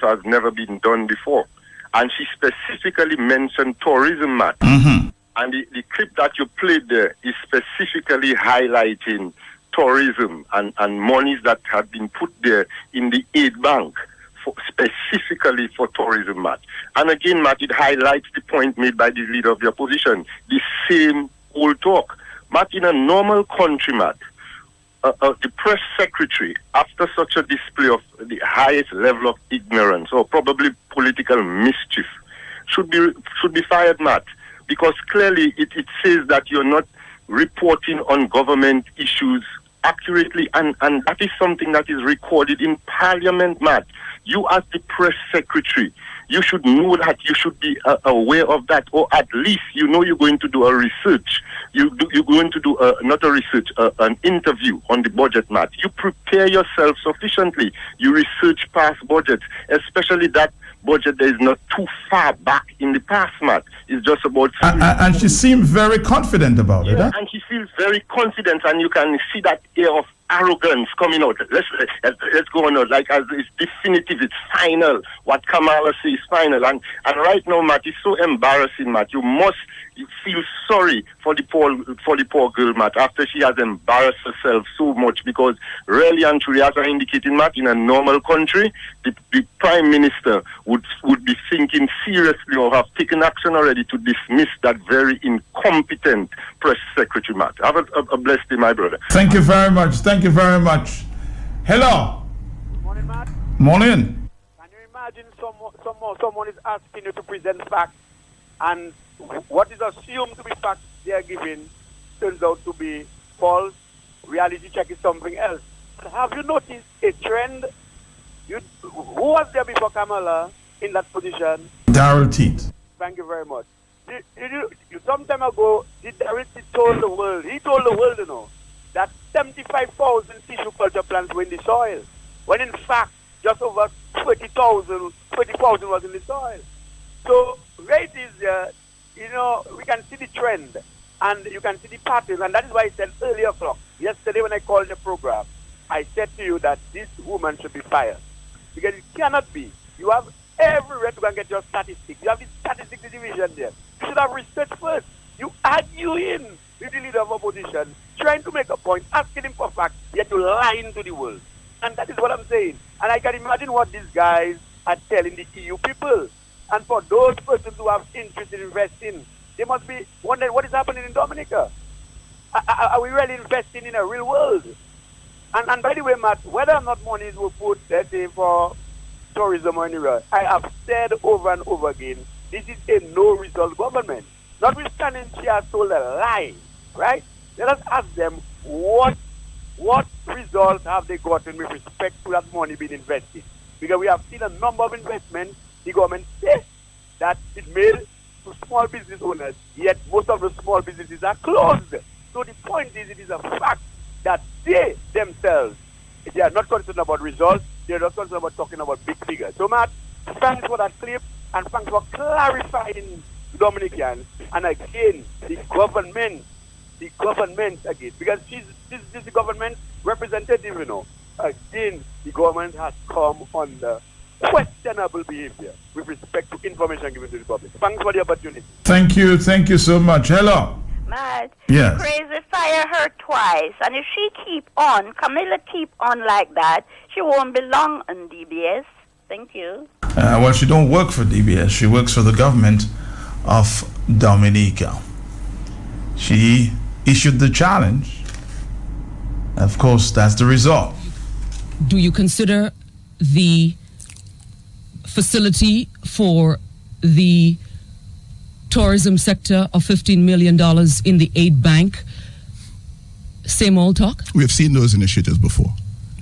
has never been done before. And she specifically mentioned tourism, Matt. And the clip that you played there is specifically highlighting tourism and monies that have been put there in the aid bank specifically for tourism, Matt. And again, Matt, it highlights the point made by the leader of the opposition, the same old talk. Matt, in a normal country, Matt, the press secretary, after such a display of the highest level of ignorance or probably political mischief, should be fired, Matt, because clearly it says that you're not reporting on government issues accurately, and that is something that is recorded in Parliament, Matt. You as the press secretary, you should know that, you should be aware of that, or at least you know you're going to do a research. You're going to do not a research, an interview on the budget, Matt. You prepare yourself sufficiently. You research past budgets, especially that budget that is not too far back in the past, Matt. It's just about... And she seemed very confident about it, huh? And she feels very confident, and you can see that air of arrogance coming out. Let's go on, like as it's definitive, it's final. What Kamala says is final. And right now, Matt, it's so embarrassing, Matt. You feel sorry for the poor girl, Matt, after she has embarrassed herself so much, because really and truly, as I indicated, Matt, in a normal country, the Prime Minister would be thinking seriously or have taken action already to dismiss that very incompetent press secretary, Matt. Have a blessed day, my brother. Thank you very much. Thank you very much. Hello. Good morning, Matt. Morning. Can you imagine someone is asking you to present facts, and what is assumed to be facts they are giving turns out to be false? Reality check is something else. Have you noticed a trend? Who was there before Kamala in that position? Darrell Teat. Thank you very much. Some time ago, Darrell Teat told the world, you know, that 75,000 tissue culture plants were in the soil, when in fact just over 20,000 was in the soil. So right is you know, we can see the trend and you can see the patterns, and that is why I said earlier yesterday when I called the program, I said to you that this woman should be fired, because it cannot be. You have every right to go and get your statistics. You have the statistics division there. You should have research first. You argue in with the leader of opposition, trying to make a point, asking him for facts, yet you lying to the world. And that is what I'm saying. And I can imagine what these guys are telling the EU people. And for those persons who have interest in investing, they must be wondering what is happening in Dominica. Are we really investing in a real world? And by the way, Matt, whether or not monies were put, let's say, for tourism or anywhere, I have said over and over again, this is a no-result government. Notwithstanding, she has told a lie, right? Let us ask them what results have they gotten with respect to that money being invested. Because we have seen a number of investments the government says that it made to small business owners, yet most of the small businesses are closed. So the point is, it is a fact that they themselves, they are not concerned about results, they are not concerned about talking about big figures. So Matt, thanks for that clip, and thanks for clarifying Dominicans, and again, the government again, because this is the government representative, you know. Again, the government has come under questionable behavior with respect to information given to the public. Thanks for the opportunity. Thank you so much. Hello. Matt, yes. Crazy fire her twice, and if Camilla keep on like that, she won't belong on DBS. Thank you. Well, she don't work for DBS. She works for the government of Dominica. She issued the challenge. Of course, that's the result. Do you consider the facility for the tourism sector of $15 million in the aid bank same old talk? We have seen those initiatives before.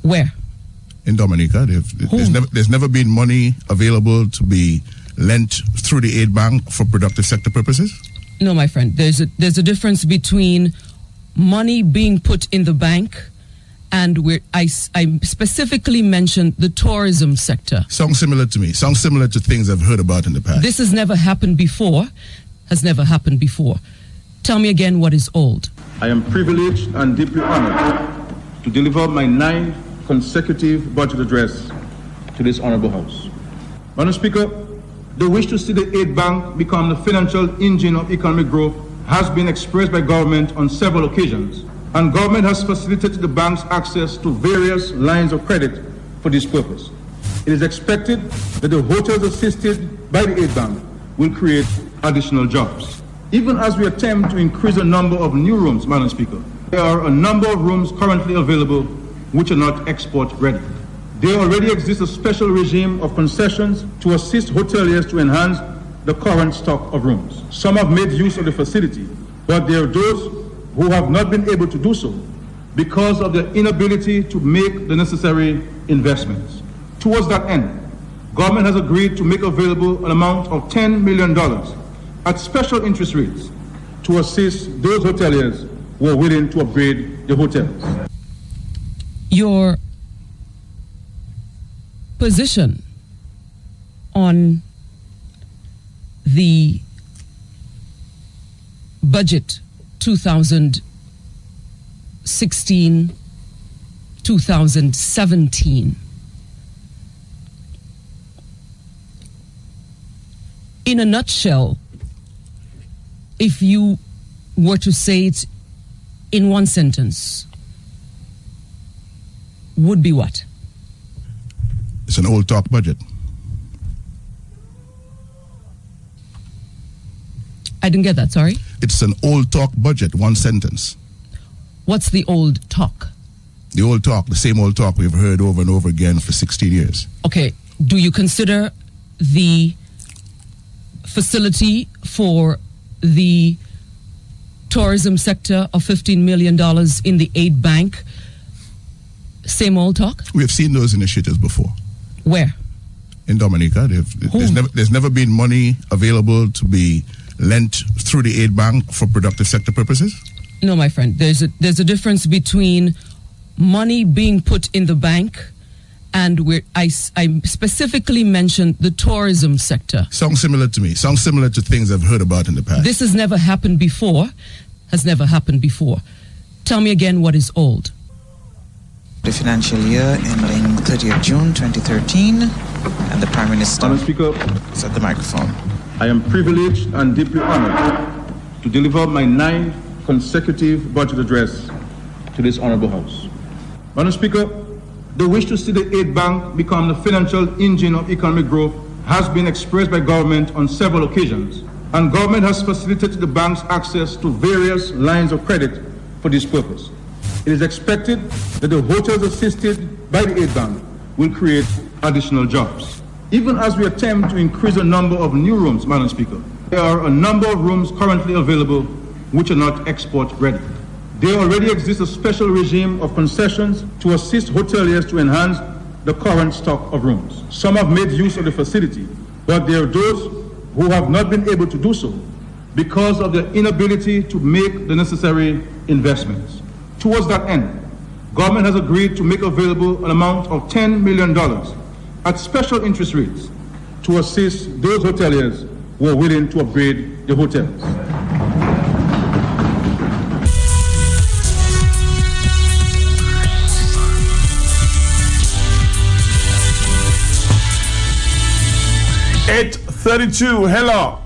Where? In Dominica. There's never been money available to be lent through the aid bank for productive sector purposes? No, my friend. There's a difference between money being put in the bank and I specifically mentioned the tourism sector. Sounds similar to me. Sounds similar to things I've heard about in the past. This has never happened before. Tell me again what is old. I am privileged and deeply honored to deliver my 9th consecutive budget address to this honorable House. Madam Speaker, the wish to see the aid bank become the financial engine of economic growth has been expressed by government on several occasions, and government has facilitated the bank's access to various lines of credit for this purpose. It is expected that the hotels assisted by the aid bank will create additional jobs. Even as we attempt to increase the number of new rooms, Madam Speaker, there are a number of rooms currently available which are not export ready. There already exists a special regime of concessions to assist hoteliers to enhance the current stock of rooms. Some have made use of the facility, but there are those who have not been able to do so because of their inability to make the necessary investments. Towards that end, government has agreed to make available an amount of $10 million at special interest rates to assist those hoteliers who are willing to upgrade their hotels. Your position on the budget 2016-2017, in a nutshell, if you were to say it in one sentence, would be what? It's an old talk budget. I didn't get that, sorry. It's an old talk budget, one sentence. What's the old talk? The old talk, the same old talk we've heard over and over again for 16 years. Okay, do you consider the facility for the tourism sector of $15 million in the aid bank same old talk? We have seen those initiatives before. Where? In Dominica. There's never been money available to be lent through the aid bank for productive sector purposes? No, my friend. There's a difference between money being put in the bank and where I specifically mentioned the tourism sector. Sounds similar to me. Sounds similar to things I've heard about in the past. This has never happened before. Tell me again what is old. The financial year ending 30th June 2013, and the Prime Minister Madam Speaker, is at the microphone. I am privileged and deeply honored to deliver my 9th consecutive budget address to this honorable House. Madam Speaker, the wish to see the aid bank become the financial engine of economic growth has been expressed by government on several occasions, and government has facilitated the bank's access to various lines of credit for this purpose. It is expected that the hotels assisted by the aid bank will create additional jobs. Even as we attempt to increase the number of new rooms, Madam Speaker, there are a number of rooms currently available which are not export ready. There already exists a special regime of concessions to assist hoteliers to enhance the current stock of rooms. Some have made use of the facility, but there are those who have not been able to do so because of their inability to make the necessary investments. Towards that end, government has agreed to make available an amount of $10 million at special interest rates to assist those hoteliers who are willing to upgrade their hotels. $8:32. Hello.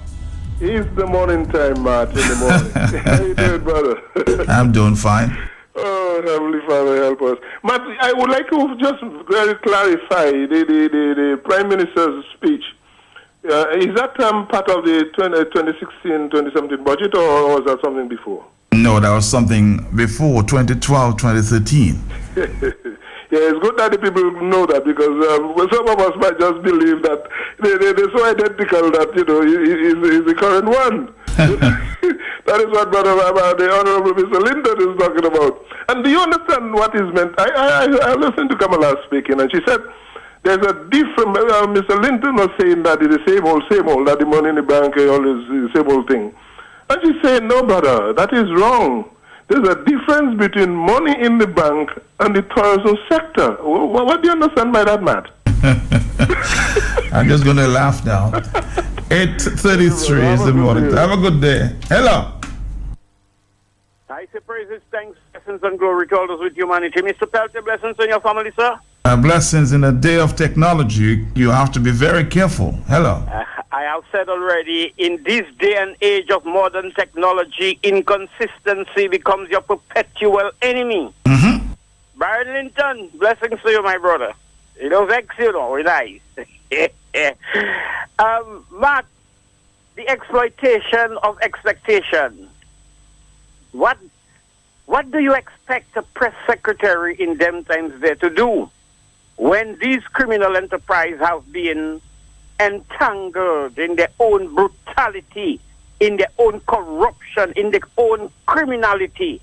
It's the morning time, Matt, in the morning. How you doing, brother? I'm doing fine. Oh, Heavenly Father, help us. Matt, I would like to just very clarify the Prime Minister's speech. Is that part of the 2016-2017 budget, or was that something before? No, that was something before 2012, 2013. Yeah, it's good that the people know that, because some of us might just believe that they're so identical that, he's the current one. That is what the Honorable Mr. Linton is talking about. And do you understand what is meant? I listened to Kamala speaking, and she said there's a different. Mr. Linton was saying that it's the same old, that the money in the bank is always the same old thing. And she's saying, no, brother, that is wrong. There's a difference between money in the bank and the tourism sector. What do you understand by that, Matt? I'm just going to laugh now. 8:33 is the morning. Have a good day. Hello. I say praises, thanks, blessings, and glory to all those with humanity. Mr. Pelter, blessings on your family, sir. Blessings, in a day of technology, you have to be very careful. Hello. I have said already, in this day and age of modern technology, inconsistency becomes your perpetual enemy. Mm-hmm. Barry Linton, blessings to you, my brother. You don't vex, you know, we're nice. Matt, the exploitation of expectation. What do you expect a press secretary in them times there to do when these criminal enterprises have been entangled in their own brutality, in their own corruption, in their own criminality?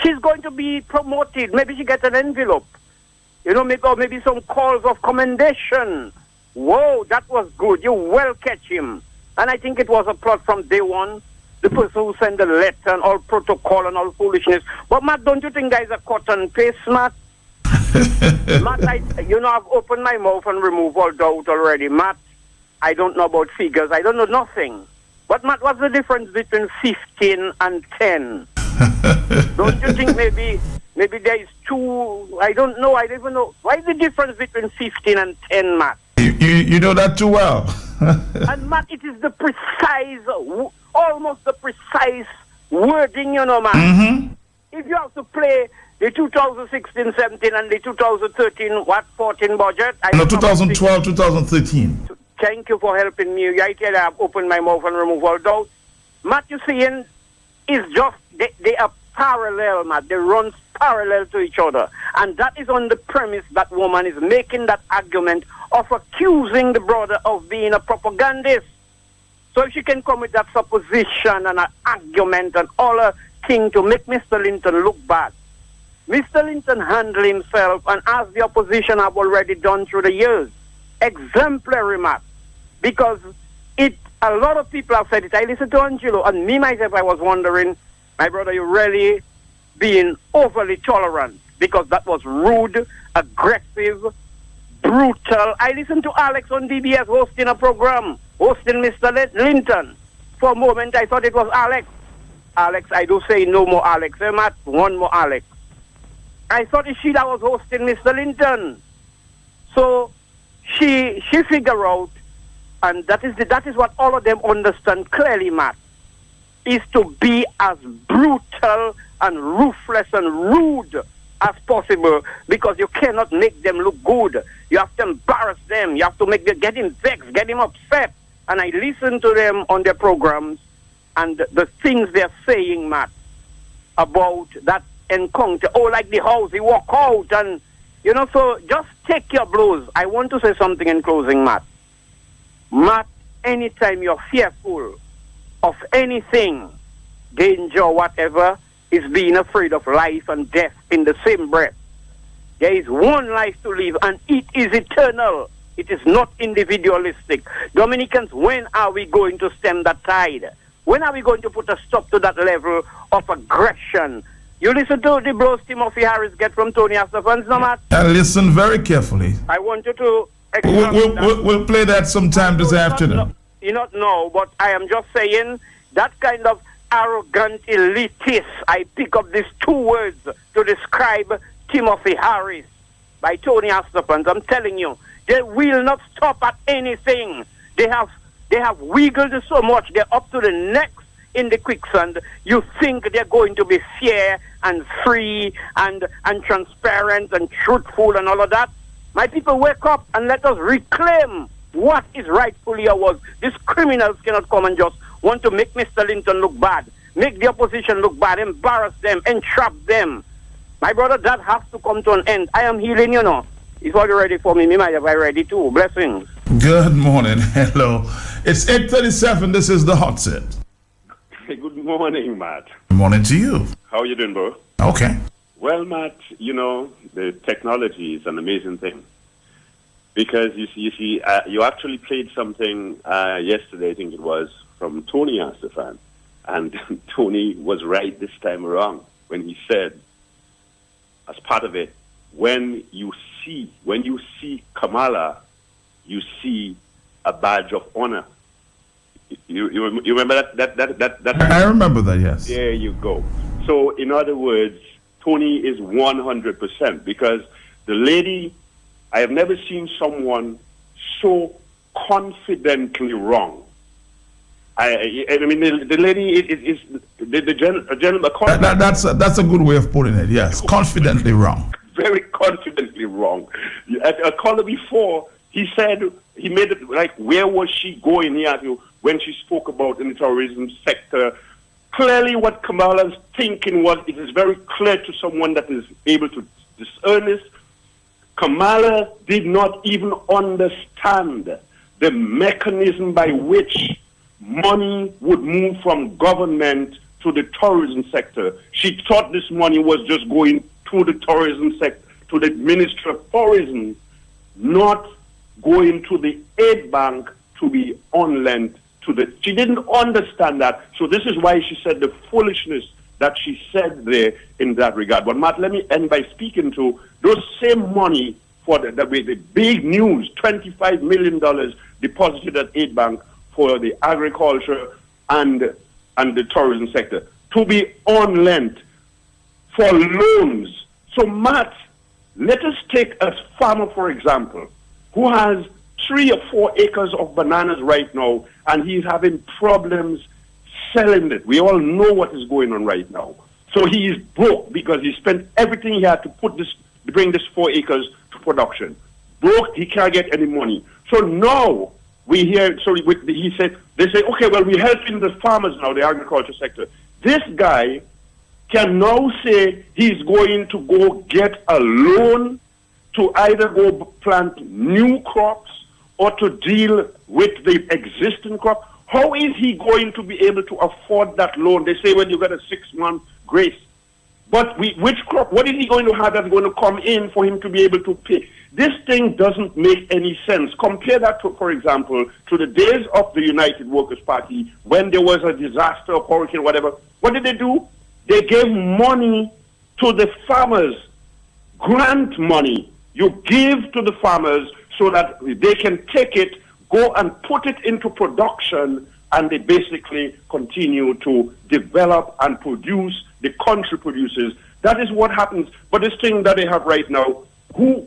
She's going to be promoted. Maybe she gets an envelope. You know, maybe some calls of commendation. Whoa, that was good. You well catch him. And I think it was a plot from day one. The person who sent the letter and all protocol and all foolishness. But Matt, don't you think guys are cut and paste, Matt? Matt, I've opened my mouth and removed all doubt already. Matt, I don't know about figures. I don't know nothing. But Matt, what's the difference between 15 and 10? Don't you think maybe there is two? I don't know. I don't even know. Why is the difference between 15 and 10, Matt? You know that too well. And Matt, it is the precise, almost the precise wording, you know, Matt. Mm-hmm. If you have to play the 2016-17 and the 2013-14 budget. No, 2012-2013. Thank you for helping me. I tell you, I've opened my mouth and removed all doubt. Matt, you seeing, is just, they are parallel, Matt. They run parallel to each other. And that is on the premise that woman is making that argument of accusing the brother of being a propagandist. So if she can come with that supposition and an argument and all a thing to make Mr. Linton look bad, Mr. Linton handled himself, and as the opposition have already done through the years, exemplary, Matt. Because a lot of people have said it. I listened to Angelo, and me myself, I was wondering, my brother, you're really being overly tolerant, because that was rude, aggressive, brutal. I listened to Alex on DBS hosting a program, hosting Mr. Linton. For a moment, I thought it was Alex. Alex, I do say no more Alex. Eh, Matt? One more Alex. I thought it's she that was hosting Mr. Linton. So she figure out, and that is what all of them understand clearly, Matt, is to be as brutal and ruthless and rude as possible, because you cannot make them look good. You have to embarrass them. You have to get him vexed, get him upset. And I listen to them on their programs, and the things they're saying, Matt, about that encounter. Oh, like the house, he walk out, and so just take your blows. I want to say something in closing, Matt. Matt, anytime you're fearful of anything, danger, whatever, is being afraid of life and death in the same breath. There is one life to live, and it is eternal. It is not individualistic. Dominicans, when are we going to stem that tide? When are we going to put a stop to that level of aggression? You listen to the blows Timothy Harris get from Tony Astafans, no, Matt? I listen very carefully. I want you to... We'll play that sometime this afternoon. You not know, but I am just saying that kind of arrogant elitist. I pick up these two words to describe Timothy Harris by Tony Astafans. I'm telling you, they will not stop at anything. They have wiggled so much. They're up to the necks in the quicksand. You think they're going to be fair and free and transparent and truthful and all of that? My people, wake up and let us reclaim what is rightfully ours. These criminals cannot come and just want to make Mr. Linton look bad, make the opposition look bad, embarrass them, entrap them. My brother, that has to come to an end. I am healing, It's already ready for me. Me might have ready too. Blessings. Good morning. Hello. It's 8:37. This is the Hot Set. Hey, good morning, Matt. Good morning to you. How are you doing, bro? Okay. Well, Matt, the technology is an amazing thing. Because you actually played something yesterday, I think it was, from Tony Astafan. And Tony was right this time around when he said, as part of it, when you see Kamala, you see a badge of honor. You remember that? I remember that, yes. There you go. So, in other words, Tony is 100%, because The lady, I have never seen someone so confidently wrong. I mean, the lady is the gentleman. That's a good way of putting it. Yes, confidently wrong. Very confidently wrong. At a caller before, he said he made it like, where was she going? He asked you when she spoke about in the tourism sector. Clearly, what Kamala's thinking was, it is very clear to someone that is able to discern this. Kamala did not even understand the mechanism by which money would move from government to the tourism sector. She thought this money was just going to the tourism sector, to the Ministry of Tourism, not going to the aid bank to be on lent to the... She didn't understand that. So this is why she said the foolishness that she said there in that regard. But Matt, let me end by speaking to those same money for the big news, $25 million deposited at aid bank for the agriculture and the tourism sector to be on lent for loans. So Matt, let us take a farmer, for example, who has 3 or 4 acres of bananas right now, and he's having problems selling it. We all know what is going on right now. So he is broke because he spent everything he had to bring this 4 acres to production. Broke, he can't get any money. So now we hear, they say, okay, well, we're helping the farmers now, the agriculture sector. This guy can now say he's going to go get a loan to either go plant new crops or to deal with the existing crop. How is he going to be able to afford that loan? They say when you get a 6-month grace. But which crop, what is he going to have that's going to come in for him to be able to pay? This thing doesn't make any sense. Compare that, to, for example, to the days of the United Workers' Party when there was a disaster, a hurricane, whatever. What did they do? They gave money to the farmers, grant money. You give to the farmers so that they can take it, go and put it into production, and they basically continue to develop and produce. The country produces. That is what happens. But this thing that they have right now,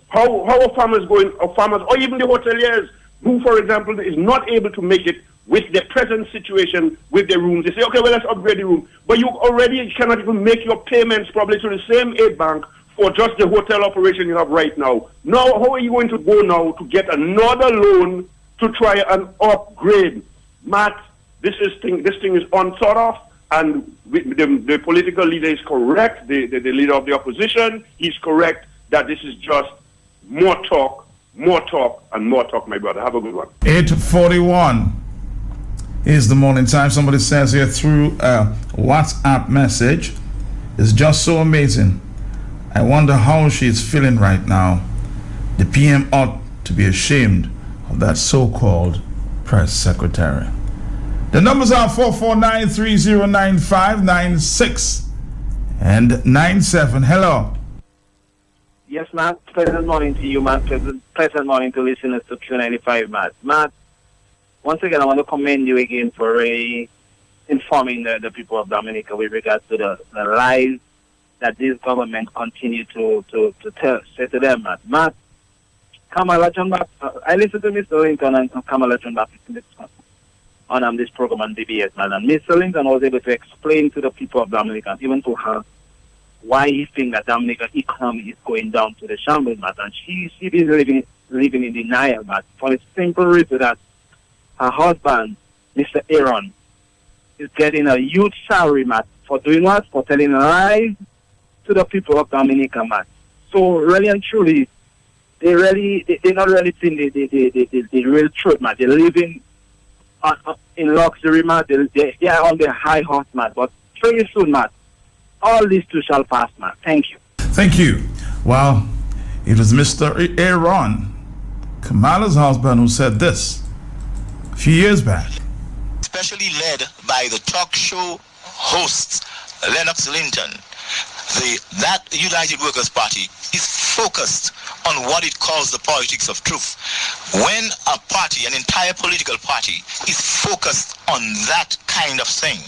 how are farmers going, or farmers, or even the hoteliers, who, for example, is not able to make it with the present situation with the rooms. They say, okay, well, let's upgrade the room. But you already cannot even make your payments probably to the same aid bank for just the hotel operation you have right now. Now, how are you going to go now to get another loan to try and upgrade? Matt, this thing is unthought of, and the political leader is correct, the leader of the opposition, he's correct that this is just more talk, and more talk, my brother. Have a good one. 8:41 is the morning time. Somebody says here through a WhatsApp message, it's just so amazing. I wonder how she's feeling right now. The PM ought to be ashamed of that so-called press secretary. The numbers are 449-3095-96 and 97. Hello. Yes, Matt. Pleasant morning to you, Matt. Pleasant morning to listeners to Q95, Matt. Matt, once again, I want to commend you again for informing the people of Dominica with regards to the lies that this government continue to say to them, Matt. Matt, Kamala John Back, I listened to Mr. Lincoln and Kamala John Back on this program on DBS, man. And Mr. Lincoln was able to explain to the people of Dominica, even to her, why he thinks that Dominica economy is going down to the shambles, man. And she's been living in denial, man, for the simple reason that her husband, Mr. Aaron, is getting a huge salary, man, for doing what? For telling lies to the people of Dominica, man. So really and truly, they're not really seeing the real truth, man. They're living in luxury, man. They are on the high horse, man. But very soon, man, all these too shall pass, man. Thank you. Thank you. Well, it was Mr. Aaron, Kamala's husband, who said this a few years back. Especially led by the talk show host, Lennox Linton. That United Workers' Party is focused on what it calls the politics of truth. When a party, an entire political party, is focused on that kind of thing,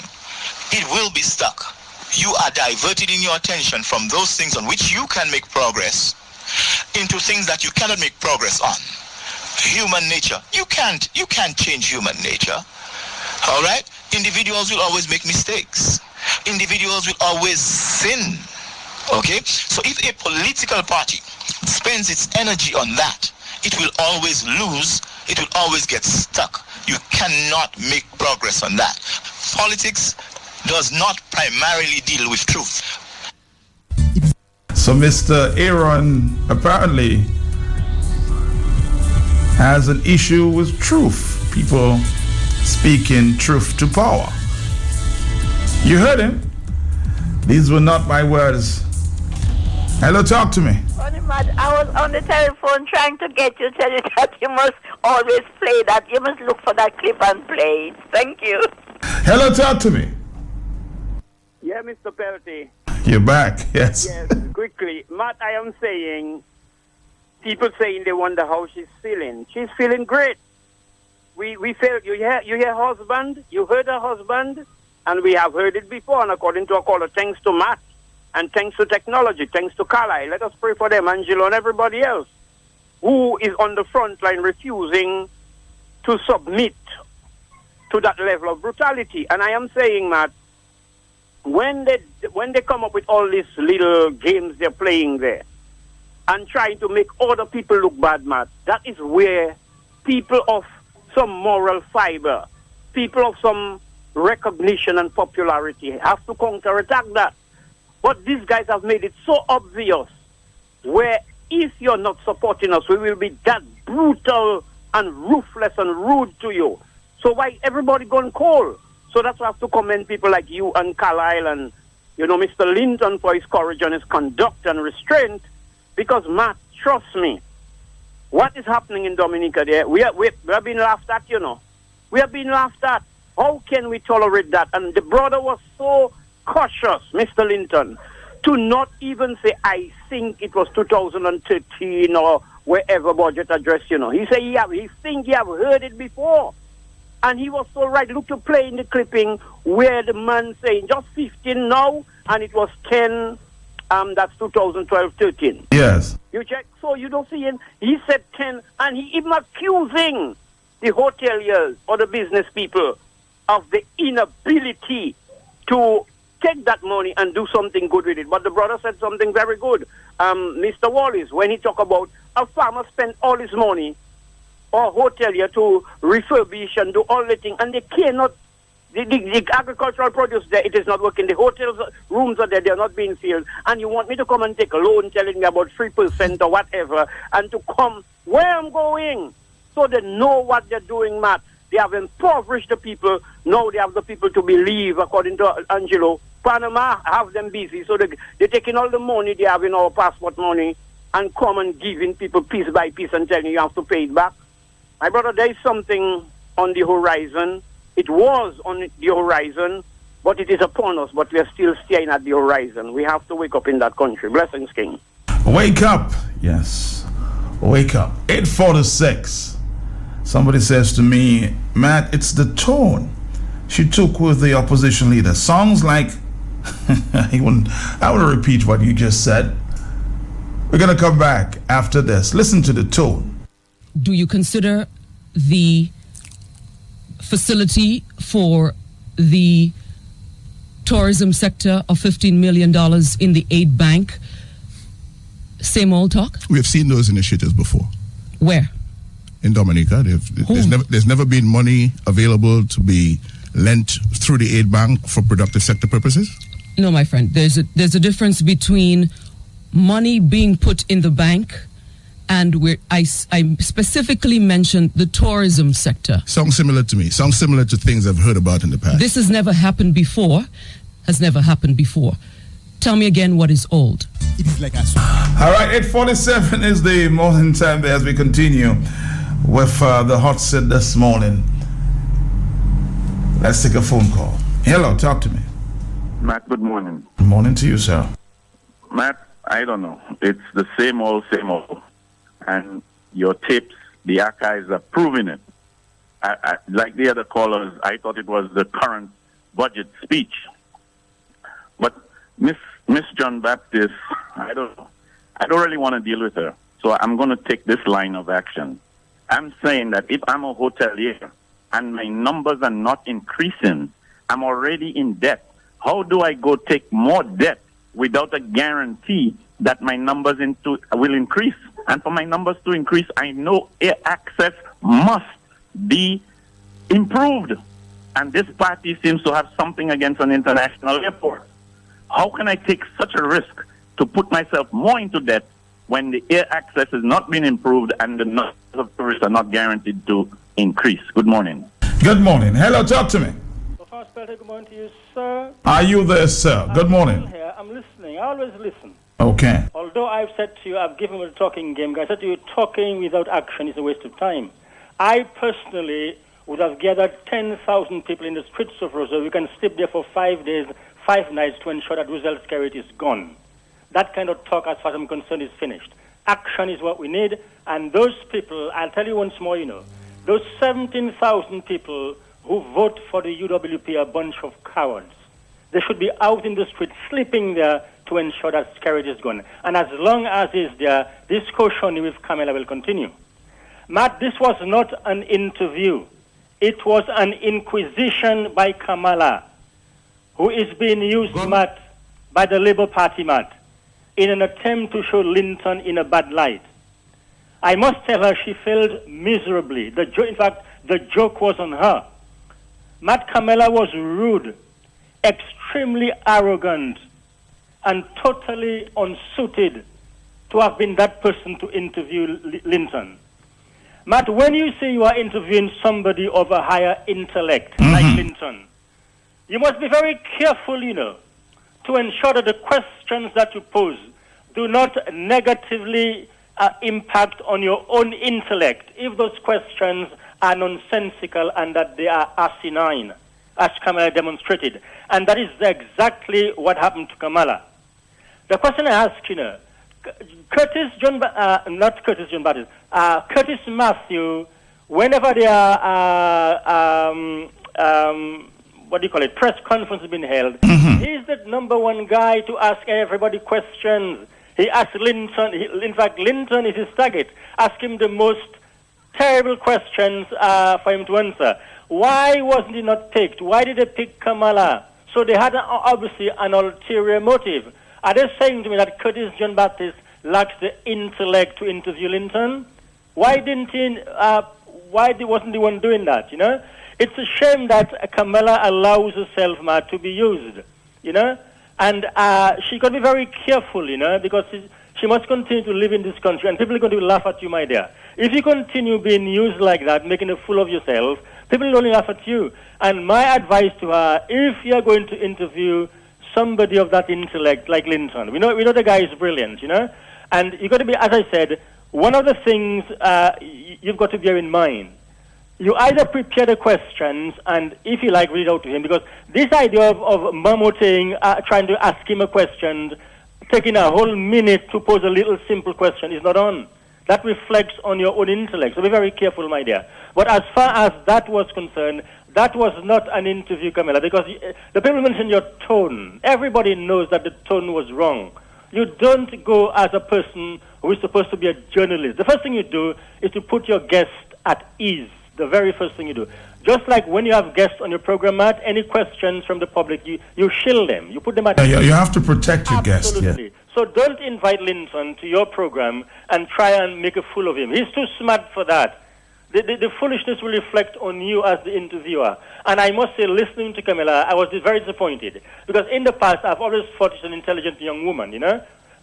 it will be stuck. You are diverted in your attention from those things on which you can make progress into things that you cannot make progress on. Human nature. You can't change human nature. All right? Individuals will always make mistakes. Individuals will always sin. Okay? So if a political party spends its energy on that, it will always lose. It will always get stuck. You cannot make progress on that. Politics does not primarily deal with truth. So Mr. Aaron apparently has an issue with truth. People speaking truth to power. You heard him. These were not my words. Hello, talk to me. I was on the telephone trying to get you to tell you that you must always play that. You must look for that clip and play it. Thank you. Hello, talk to me. Yeah, Mr. Pelty. You're back, yes. Yes, quickly. Matt, I am saying, people saying they wonder how she's feeling. She's feeling great. We felt, you hear husband, you heard her husband, and we have heard it before, and according to our caller, thanks to Matt, and thanks to technology, thanks to Carlisle. Let us pray for them, Angelo, and everybody else who is on the front line refusing to submit to that level of brutality. And I am saying, Matt, when they come up with all these little games they're playing there and trying to make other people look bad, Matt, that is where people of some moral fiber, people of some recognition and popularity have to counterattack that. But these guys have made it so obvious where if you're not supporting us, we will be that brutal and ruthless and rude to you. So why everybody gone cold? So that's why I have to commend people like you and Carlisle and, Mr. Linton for his courage and his conduct and restraint. Because, Matt, trust me, what is happening in Dominica there, we have been laughed at, We have been laughed at. How can we tolerate that? And the brother was so cautious, Mr. Linton, to not even say, I think it was 2013 or wherever budget address, He said he think he have heard it before. And he was so right. Look to play in the clipping where the man saying just 15 now, and it was 10, that's 2012-13. Yes. You check. So you don't see him. He said 10, and he even accusing the hoteliers or the business people of the inability to take that money and do something good with it. But the brother said something very good. Mr. Wallace, when he talked about a farmer spent all his money or hotelier to refurbish and do all the things, and they cannot, the agricultural produce there, it is not working. The hotels rooms are there, they are not being filled, and you want me to come and take a loan telling me about 3% or whatever, and to come where I'm going. So they know what they're doing, Matt. They have impoverished the people. Now they have the people to believe, according to Angelo. Panama have them busy, so they're taking all the money they have in our passport money and come and giving people piece by piece and telling you have to pay it back. My brother, there is something on the horizon. It was on the horizon, but it is upon us, but we are still staring at the horizon. We have to wake up in that country. Blessings, King. Wake up. Yes. Wake up. 8:46. Somebody says to me, Matt, it's the tone she took with the opposition leader. Sounds like, I want to repeat what you just said. We're going to come back after this. Listen to the tone. Do you consider the facility for the tourism sector of $15 million in the aid bank same old talk? We have seen those initiatives before. Where? In Dominica. There's never been money available to be lent through the aid bank for productive sector purposes? No, my friend. There's a difference between money being put in the bank and I specifically mentioned the tourism sector. Sounds similar to me. Sounds similar to things I've heard about in the past. This has never happened before. Tell me again what is old. It is like a... All right, 8:47 is the morning time there as we continue with the hot seat this morning. Let's take a phone call. Hello, talk to me. Matt, good morning. Good morning to you, sir. Matt, I don't know. It's the same old. And your tapes, the archives are proving it. I, like the other callers, I thought it was the current budget speech. But Miss John Baptist, I don't know. I don't really want to deal with her. So I'm going to take this line of action. I'm saying that if I'm a hotelier and my numbers are not increasing, I'm already in debt. How do I go take more debt without a guarantee that my numbers will increase? And for my numbers to increase, I know air access must be improved. And this party seems to have something against an international airport. How can I take such a risk to put myself more into debt when the air access is not being improved and the numbers of tourists are not guaranteed to increase? Good morning. Good morning. Hello, talk to me. Good morning to you, sir. Are you there, sir? Good morning. Here. I'm listening. I always listen. Okay. Although I've said to you, I've given you a talking game. I said to you, talking without action is a waste of time. I personally would have gathered 10,000 people in the streets of Roseau. We can sleep there for 5 days, 5 nights to ensure that Roosevelt's security is gone. That kind of talk, as far as I'm concerned, is finished. Action is what we need. And those people, I'll tell you once more, those 17,000 people who vote for the UWP are a bunch of cowards. They should be out in the street, sleeping there to ensure that security is gone. And as long as is there, this caution with Kamala will continue. Matt, this was not an interview. It was an inquisition by Kamala, who is being used, Matt, by the Labour Party, Matt, in an attempt to show Linton in a bad light. I must tell her she failed miserably. In fact, the joke was on her. Matt, Kamala was rude, extremely arrogant, and totally unsuited to have been that person to interview Linton. Matt, when you say you are interviewing somebody of a higher intellect, like Linton, you must be very careful, to ensure that the questions that you pose do not negatively impact on your own intellect if those questions are nonsensical and that they are asinine, as Kamala demonstrated. And that is exactly what happened to Kamala. The question I ask, Curtis Matthew, whenever there are, press conferences being held, he's the number one guy to ask everybody questions. He asked Linton, in fact, Linton is his target. Ask him the most terrible questions for him to answer. Why wasn't he not picked? Why did they pick Kamala? So they had obviously an ulterior motive. Are they saying to me that Curtis John Baptist lacks the intellect to interview Linton? Why wasn't the one doing that? It's a shame that Kamala allows herself, Matt, to be used. And she got to be very careful, because she must continue to live in this country, and people are going to laugh at you, my dear. If you continue being used like that, making a fool of yourself, people will only laugh at you. And my advice to her, if you're going to interview somebody of that intellect like Linton, we know the guy is brilliant, and you've got to be, as I said, one of the things you've got to bear in mind, you either prepare the questions and, if you like, read out to him, because this idea of mummoting, trying to ask him a question, taking a whole minute to pose a little simple question is not on. That reflects on your own intellect. So be very careful, my dear. But as far as that was concerned, that was not an interview, Camilla, because the people mentioned your tone. Everybody knows that the tone was wrong. You don't go as a person who is supposed to be a journalist. The first thing you do is to put your guest at ease. The very first thing you do. Just like when you have guests on your program, Matt, any questions from the public, you shield them. You put them at ease. You have to protect your guest. Absolutely. Yeah. So don't invite Linton to your program and try and make a fool of him. He's too smart for that. The foolishness will reflect on you as the interviewer. And I must say, listening to Camilla, I was very disappointed. Because in the past, I've always thought she's an intelligent young woman,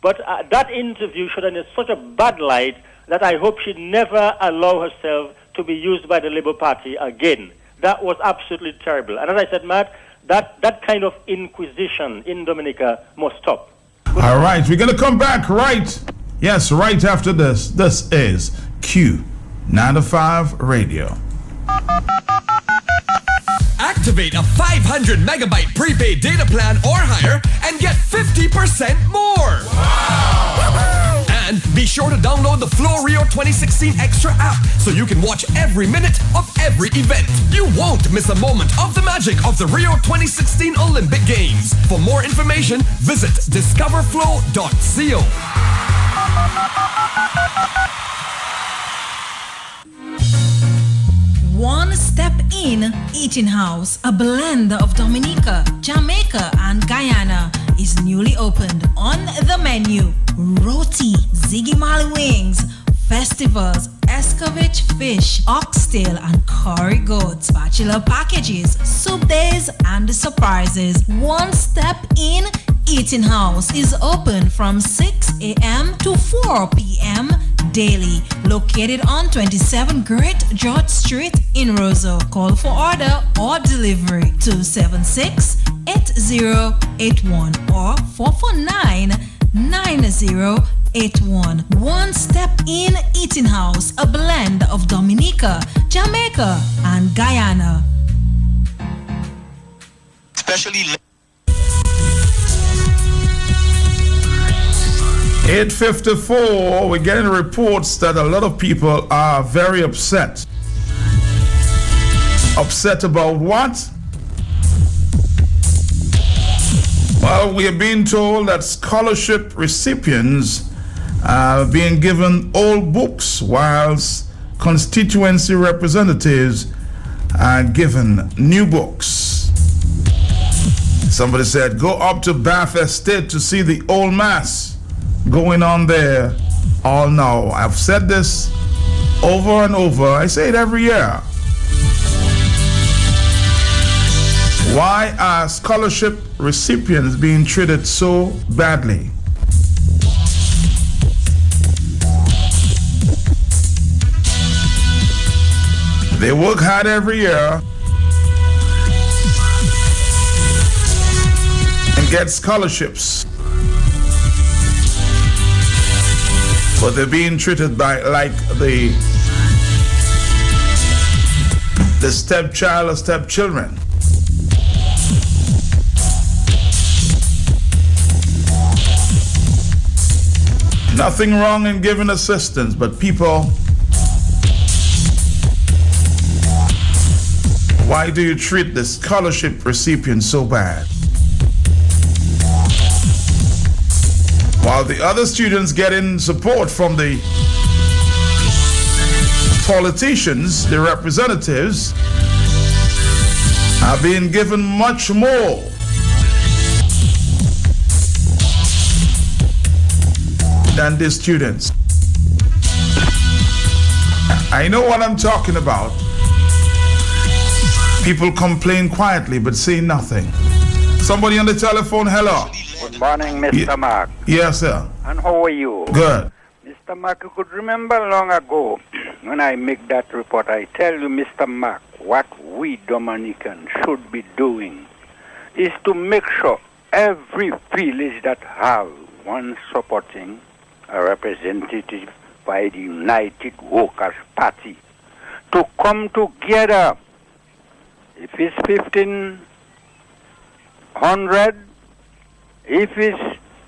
But that interview showed her in such a bad light that I hope she'd never allow herself to be used by the Labour Party again. That was absolutely terrible. And as I said, Matt, that kind of inquisition in Dominica must stop. All right, we're going to come back right after this. This is Q95 Radio. Activate a 500 megabyte prepaid data plan or higher and get 50% more. Wow. And be sure to download the Flow Rio 2016 Extra app so you can watch every minute of every event. You won't Don't miss a moment of the magic of the Rio 2016 Olympic Games. For more information, visit discoverflow.co. One Step In Eating House, a blend of Dominica, Jamaica, and Guyana, is newly opened. On the menu: roti, Ziggy Marley wings, festivals, escovitch fish, oxtail, and curry goats, bachelor packages, soup days, and surprises. One Step In Eating House is open from 6 a.m. to 4 p.m. daily. Located on 27 Great George Street in Roseau. Call for order or delivery 276-8081 or 449-9081. One Step In Eating House, a blend of Dominica, Jamaica, and Guyana. Especially 8:54, we're getting reports that a lot of people are very upset. Upset about what? Well, we are being told that scholarship recipients are being given old books, whilst constituency representatives are given new books. Somebody said, go up to Bath Estate to see the old mass going on there all now. I've said this over and over. I say it every year. Why are scholarship recipients being treated so badly? They work hard every year and get scholarships, but they're being treated like the stepchild or stepchildren. Nothing wrong in giving assistance, but people, why do you treat the scholarship recipient so bad? While the other students getting support from the politicians, the representatives, are being given much more. Than the students. I know what I'm talking about. People complain quietly but say nothing. Somebody on the telephone, hello. Good morning, Mr. Mark. Yes, sir. And how are you? Good. Mr. Mark, you could remember long ago when I make that report, I tell you, Mr. Mark, what we Dominicans should be doing is to make sure every village that have one supporting a representative by the United Workers' Party to come together. If it's 1,500, if it's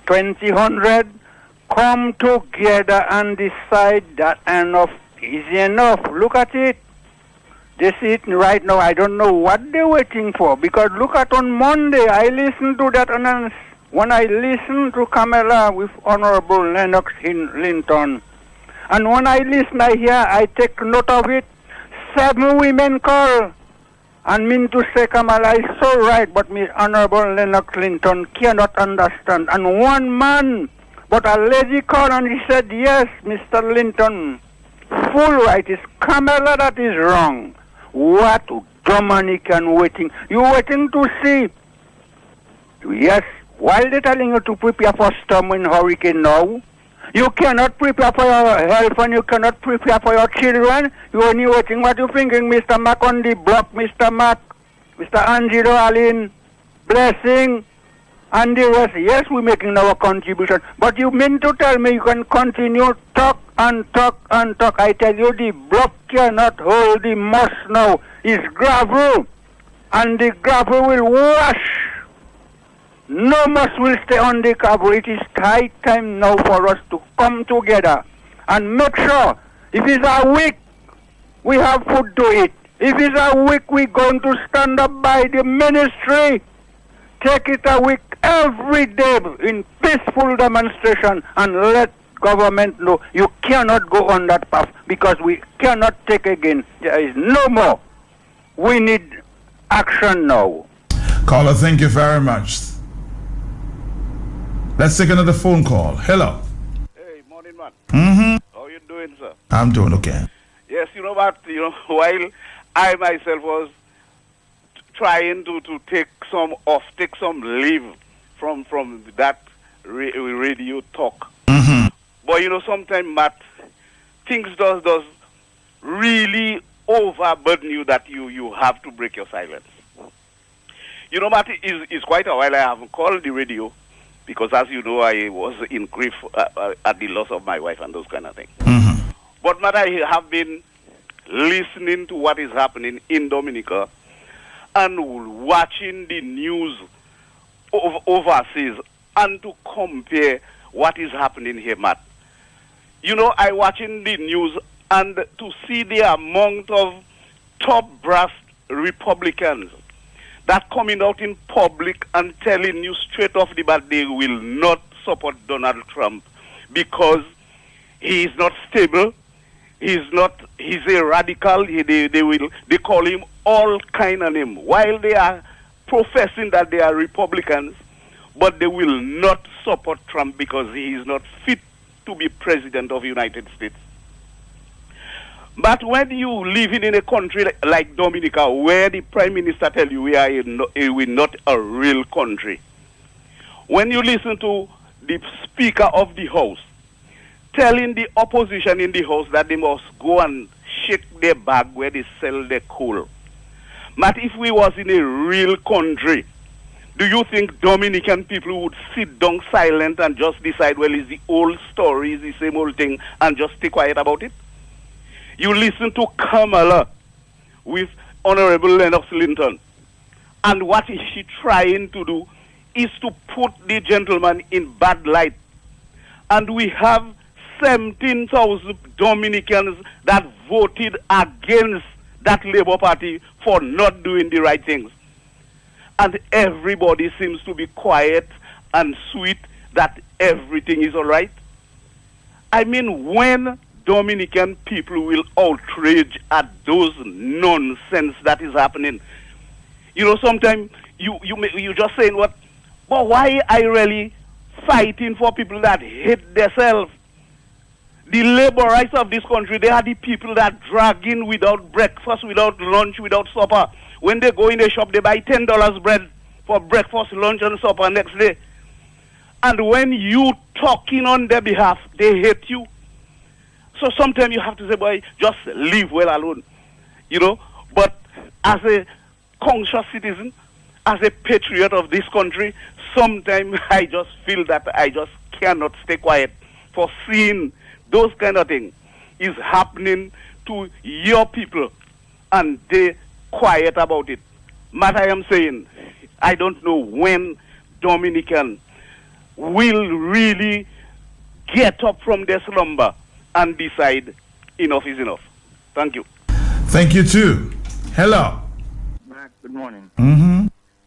2,000, come together and decide that enough is enough. Look at it. They see it right now. I don't know what they're waiting for, because look at on Monday, I listened to that announcement. When I listen to Kamala with Honorable Lennox Linton, and when I listen, I take note of it. 7 women call, and mean to say Kamala is so right, but Miss Honorable Lennox Linton cannot understand. And 1 man, but a lady called and he said, yes, Mr. Linton, full right, it's Kamala that is wrong. What Dominican waiting? You waiting to see? Yes. While they're telling you to prepare for storm and hurricane now, you cannot prepare for your health and you cannot prepare for your children. You're only waiting. What you thinking, Mr. Mac, on the block, Mr. Mac, Mr. Angelo Allen, Blessing, and the rest? Yes, we're making our contribution. But you mean to tell me you can continue talk and talk and talk? I tell you, the block cannot hold the moss now. It's gravel, and the gravel will wash. No moss will stay on the cover. It is high time now for us to come together and make sure if it's a week, we have food to eat. If it's a week, we're going to stand up by the ministry. Take it a week every day in peaceful demonstration and let government know you cannot go on that path because we cannot take again. There is no more. We need action now. Caller, thank you very much. Let's take another phone call. Hello. Hey, morning, man. Mm-hmm. How you doing, sir? I'm doing okay. Yes, you know what? While I myself was trying to take some leave from that radio talk. Mm-hmm. But sometimes, Matt, things does really overburden you that you have to break your silence. Matt, it's quite a while I haven't called the radio because, as you know, I was in grief at the loss of my wife and those kind of things. Mm-hmm. But, Matt, I have been listening to what is happening in Dominica and watching the news overseas and to compare what is happening here, Matt. I watching the news and to see the amount of top brass Republicans that coming out in public and telling you straight off the bat they will not support Donald Trump because he is not stable. He's a radical. They call him all kind of name. While they are professing that they are Republicans, but they will not support Trump because he is not fit to be president of the United States. But when you living in a country like Dominica, where the prime minister tell you we're not a real country, when you listen to the Speaker of the House telling the opposition in the House that they must go and shake their bag where they sell their coal. But if we was in a real country, do you think Dominican people would sit down silent and just decide, well, it's the old story, it's the same old thing, and just stay quiet about it? You listen to Kamala with Honorable Lennox Linton, and what is she trying to do is to put the gentleman in bad light. And we have 17,000 Dominicans that voted against that Labour Party for not doing the right things. And everybody seems to be quiet and sweet that everything is all right. I mean, when Dominican people will outrage at those nonsense that is happening, sometimes you just saying what, but why I really fighting for people that hate themselves? The laborites of this country, they are the people that drag in without breakfast, without lunch, without supper. When they go in a shop, they buy $10 bread for breakfast, lunch, and supper next day. And when you talking on their behalf, they hate you. So sometimes you have to say, boy, just leave well alone. But as a conscious citizen, as a patriot of this country, sometimes I just feel that I just cannot stay quiet for seeing those kind of things is happening to your people and they quiet about it. But I am saying, I don't know when Dominican will really get up from their slumber and decide enough is enough. Thank you. Thank you too. Hello. Max, good morning. Mm-hmm.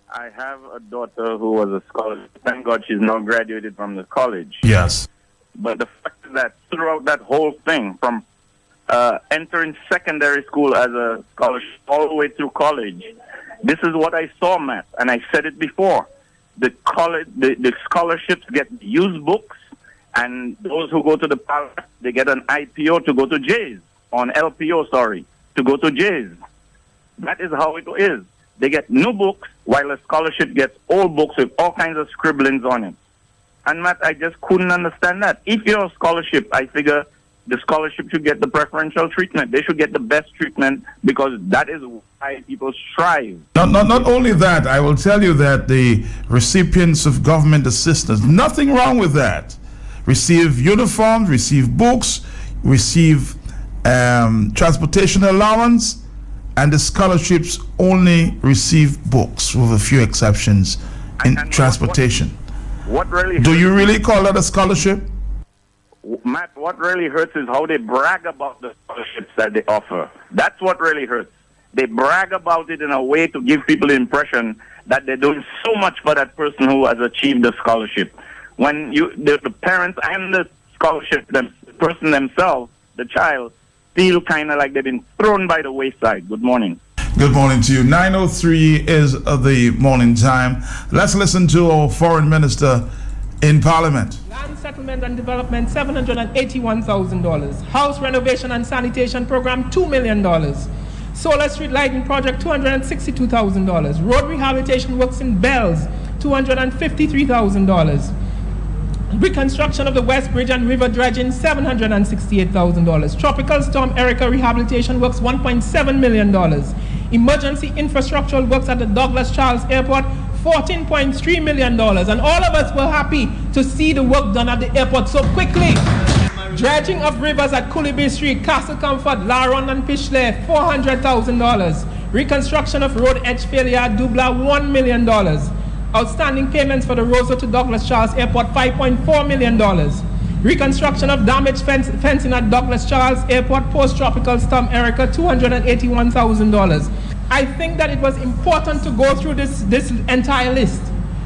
I have a daughter who was a scholar. Thank God she's now graduated from the college. Yes. But the fact is that throughout that whole thing, from entering secondary school as a scholarship all the way through college, this is what I saw, Matt, and I said it before. The scholarships get used books, and those who go to the palace, they get an IPO to go to J's, on LPO, sorry, to go to J's. That is how it is. They get new books, while a scholarship gets old books with all kinds of scribblings on it. And Matt, I just couldn't understand that. If you're a scholarship, I figure the scholarship should get the preferential treatment. They should get the best treatment because that is why people strive. Not only that, I will tell you that the recipients of government assistance, nothing wrong with that, receive uniforms, receive books, receive transportation allowance, and the scholarships only receive books with a few exceptions in transportation. What really do you really call that a scholarship? Matt, what really hurts is how they brag about the scholarships that they offer. That's what really hurts. they brag about it in a way to give people the impression that they're doing so much for that person who has achieved the scholarship. When the parents and the scholarship, the person themselves, the child, feel kind of like they've been thrown by the wayside. Good morning. Good morning to you. 9:03 is the morning time. Let's listen to our foreign minister in Parliament. Land settlement and development, $781,000. House renovation and sanitation program, $2 million. Solar street lighting project, $262,000. Road rehabilitation works in Bells, $253,000. Reconstruction of the West Bridge and river dredging, $768,000. Tropical Storm Erica rehabilitation works, $1.7 million. Emergency infrastructural works at the Douglas Charles Airport, $14.3 million. And all of us were happy to see the work done at the airport so quickly. Dredging of rivers at Cooley Street, Castle Comfort, Laron and Pishley, $400,000. Reconstruction of road edge failure at Dubla, $1 million. Outstanding payments for the Roseau to Douglas Charles Airport, $5.4 million. Reconstruction of damaged fencing at Douglas Charles Airport post-tropical storm Erica, $281,000. I think that it was important to go through this entire list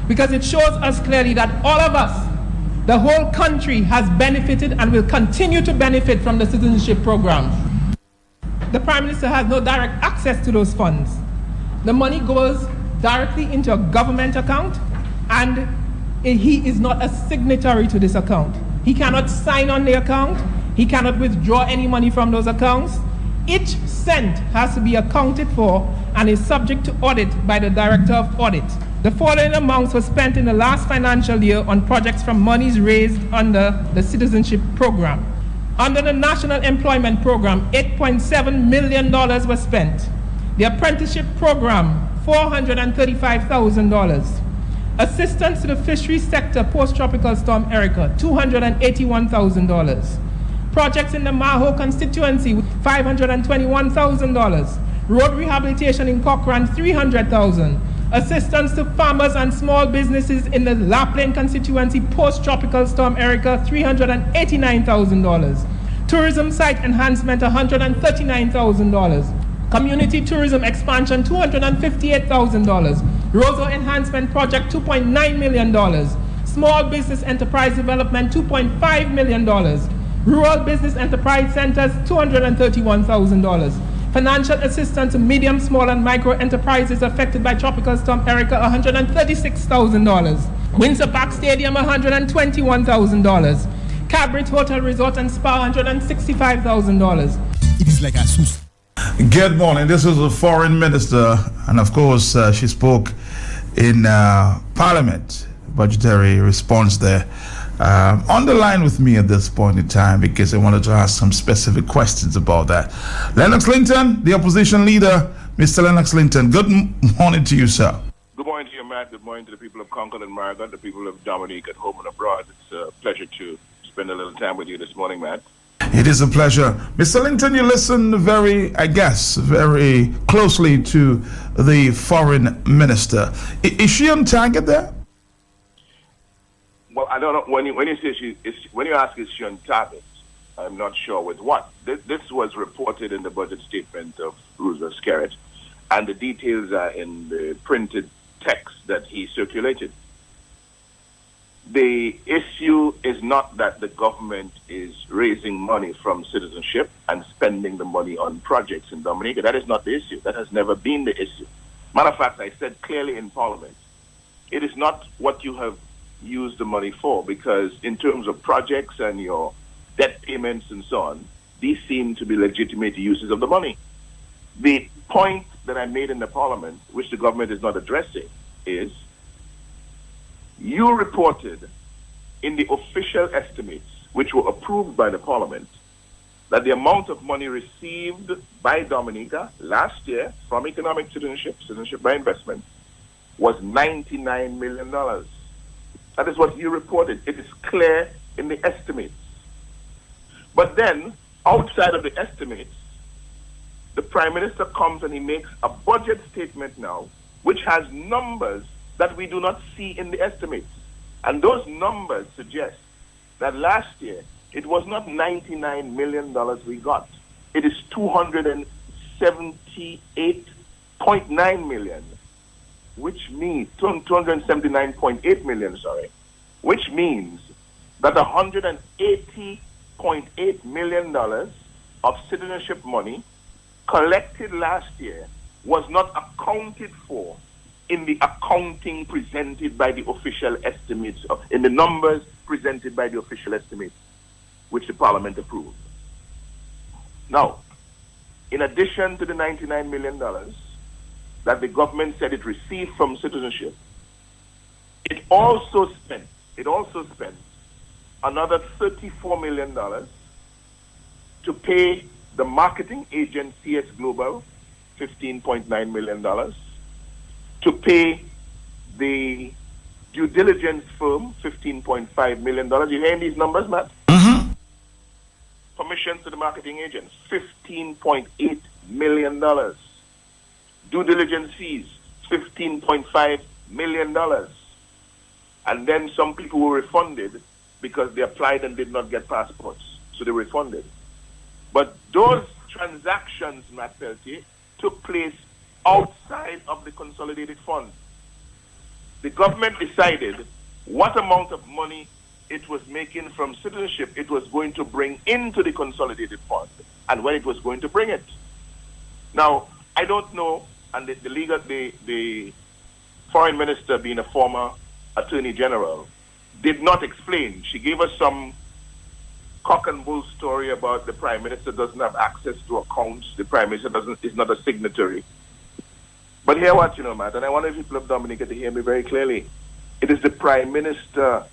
because it shows us clearly that all of us, the whole country, has benefited and will continue to benefit from the citizenship program. The Prime Minister has no direct access to those funds. The money goes directly into a government account, and he is not a signatory to this account. He cannot sign on the account. He cannot withdraw any money from those accounts. Each cent has to be accounted for and is subject to audit by the Director of Audit. The following amounts were spent in the last financial year on projects from monies raised under the citizenship program. Under the National Employment Program, $8.7 million was spent. The apprenticeship program, $435,000. Assistance to the fisheries sector post-tropical storm Erica, $281,000. Projects in the Maho constituency, $521,000. Road rehabilitation in Cochrane, $300,000. Assistance to farmers and small businesses in the La Plaine constituency post-tropical storm Erica, $389,000. Tourism site enhancement, $139,000. Community tourism expansion, $258,000. Roseau enhancement project, $2.9 million. Small business enterprise development, $2.5 million. Rural business enterprise centers, $231,000. Financial assistance to medium, small, and micro enterprises affected by Tropical Storm Erica, $136,000. Windsor Park Stadium, $121,000. Cabrit Hotel Resort and Spa, $165,000. It is like a sus. Good morning. This is a foreign minister, and of course, she spoke in Parliament. Budgetary response there. On the line with me at this point in time because I wanted to ask some specific questions about that. Lennox Linton, the opposition leader. Mr. Lennox Linton, good morning to you, sir. Good morning to you, Matt. Good morning to the people of Concord and Margaret, the people of Dominique at home and abroad. It's a pleasure to spend a little time with you this morning, Matt. It is a pleasure. Mr. Linton, you listen very closely to the foreign minister. Is she on target there? Well, I don't know. When you say when you ask is she on target, I'm not sure with what. This was reported in the budget statement of Roosevelt Skerritt, and the details are in the printed text that he circulated. The issue is not that the government is raising money from citizenship and spending the money on projects in Dominica. That is not the issue. That has never been the issue. Matter of fact, I said clearly in Parliament, it is not what you have used the money for, because in terms of projects and your debt payments and so on, these seem to be legitimate uses of the money. The point that I made in the Parliament, which the government is not addressing, is you reported in the official estimates, which were approved by the Parliament, that the amount of money received by Dominica last year from economic citizenship by investment, was $99 million. That is what you reported. It is clear in the estimates. But then, outside of the estimates, the Prime Minister comes and he makes a budget statement now, which has numbers that we do not see in the estimates. And those numbers suggest that last year, it was not $99 million we got. It is $260 278.9 million, which means 279.8 million, sorry, which means that $180.8 million of citizenship money collected last year was not accounted for in the accounting presented by the official estimates, in the numbers presented by the official estimates, which the Parliament approved. Now, in addition to the $99 million that the government said it received from citizenship, it also spent another $34 million to pay the marketing agent CS Global $15.9 million, to pay the due diligence firm $15.5 million. You hearing these numbers, Matt? Mm-hmm. Commissions to the marketing agents $15.8 million. Due diligence fees $15.5 million. And then some people were refunded because they applied and did not get passports, so they refunded. But those transactions, Matt Peltier, took place outside of the consolidated fund. The government decided what amount of money it was making from citizenship it was going to bring into the consolidated fund and when it was going to bring it. Now, I don't know, and the foreign minister, being a former attorney general, did not explain. She gave us some cock and bull story about the prime minister doesn't have access to accounts. The prime minister is not a signatory. But hear what, Matt, and I want the people of Dominica to hear me very clearly. It is the prime minister,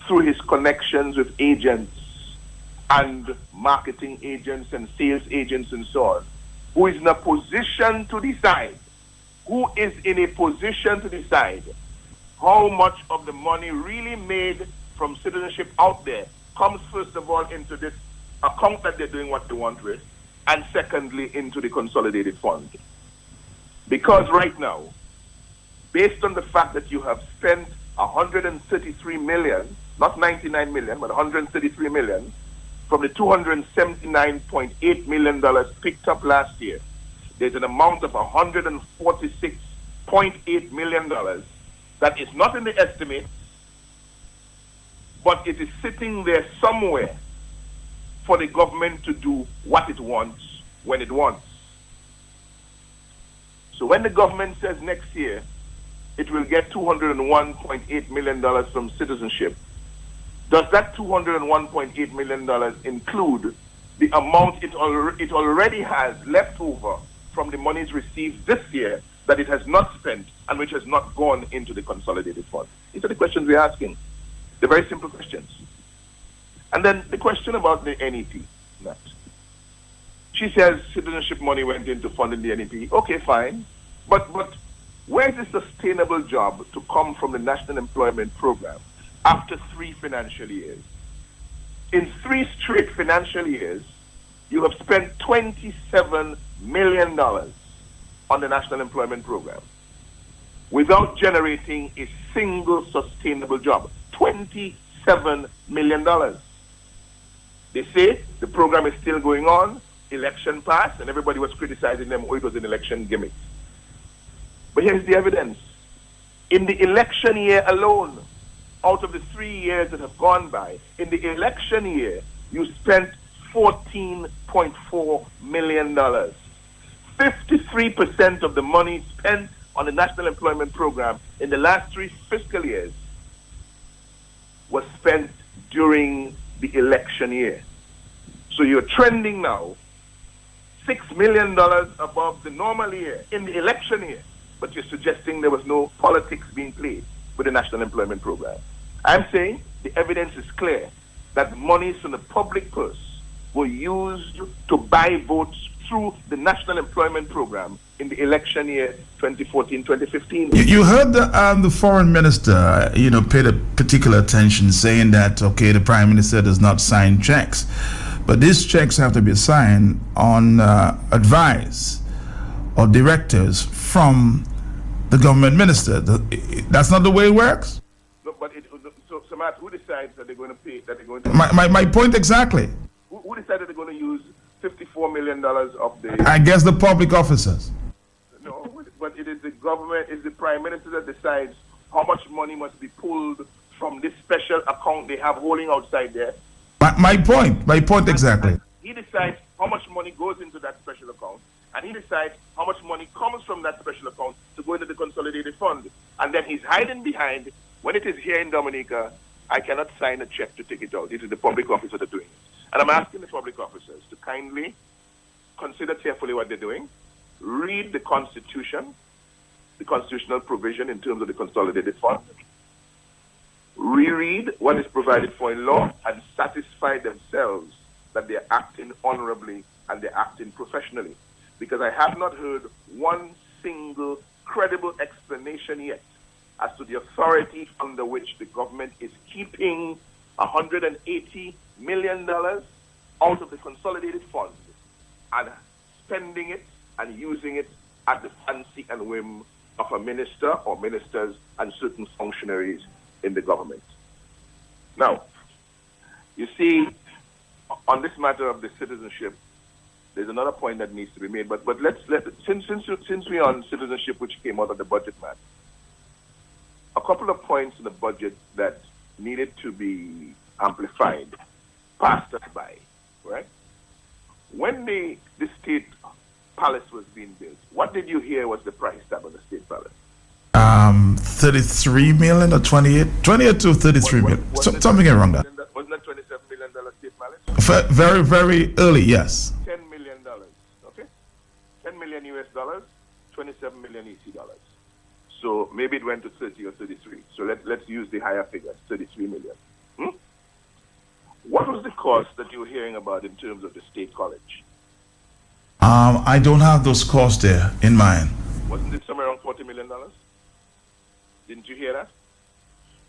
through his connections with agents and marketing agents and sales agents and so on, who is in a position to decide, how much of the money really made from citizenship out there comes first of all into this account that they're doing what they want with, and secondly into the consolidated fund. Because right now, based on the fact that you have spent 133 million, not 99 million, but 133 million, from the $279.8 million picked up last year, there's an amount of $146.8 million that is not in the estimate, but it is sitting there somewhere for the government to do what it wants when it wants. So when the government says next year it will get $201.8 million from citizenship, does that $201.8 million include the amount it already has left over from the monies received this year that it has not spent and which has not gone into the consolidated fund? These are the questions we're asking. They're very simple questions. And then the question about the NEP, Matt. She says citizenship money went into funding the NEP. Okay, fine. But where's the sustainable job to come from the National Employment Program after 3 financial years? In 3 straight financial years, you have spent $27 million on the National Employment Program without generating a single sustainable job. $27 million. They say the program is still going on, election passed, and everybody was criticizing them, it was an election gimmick. But here's the evidence. In the election year alone, out of the 3 years that have gone by, in the election year, you spent $14.4 million. 53% of the money spent on the National Employment Program in the last 3 fiscal years was spent during the election year. So you're trending now $6 million above the normal year in the election year, but you're suggesting there was no politics being played with the National Employment Program. I'm saying the evidence is clear that the monies from the public purse were used to buy votes through the National Employment Program in the election year 2014-2015. You heard the foreign minister, paid a particular attention, saying that, okay, the prime minister does not sign checks, but these checks have to be signed on advice or directives from the government minister. That's not the way it works. No, but so Matt, who decides that they're going to pay? That they're going to my point exactly. Who decided they're going to use $54 million of the... I guess the public officers. No, but it is the government, it's the Prime Minister that decides how much money must be pulled from this special account they have holding outside there. My point exactly. He decides how much money goes into that special account, and he decides how much money comes from that special account to go into the consolidated fund. And then he's hiding behind, when it is here in Dominica, I cannot sign a check to take it out. It is the public officers that are doing it. And I'm asking the public officers to kindly consider carefully what they're doing, read the Constitution, the constitutional provision in terms of the consolidated fund, reread what is provided for in law, and satisfy themselves that they're acting honorably and they're acting professionally. Because I have not heard one single credible explanation yet as to the authority under which the government is keeping $180 million out of the consolidated fund and spending it and using it at the fancy and whim of a minister or ministers and certain functionaries in the government. Now, you see, on this matter of the citizenship, there's another point that needs to be made. But since we're on citizenship, which came out of the budget, man, a couple of points in the budget that needed to be amplified passed us by, right? When the state palace was being built, what did you hear was the price tag on the state palace? 33 million or 28 to 33 million. Something around that. Wasn't that $27 million state palace? Very, very early, yes. $10 million, okay? $10 million US dollars, 27 million EC dollars. So maybe it went to 30 or 33. So let's use the higher figure, 33 million. What was the cost that you were hearing about in terms of the state college? I don't have those costs there in mind. Wasn't it somewhere around $40 million? Didn't you hear that?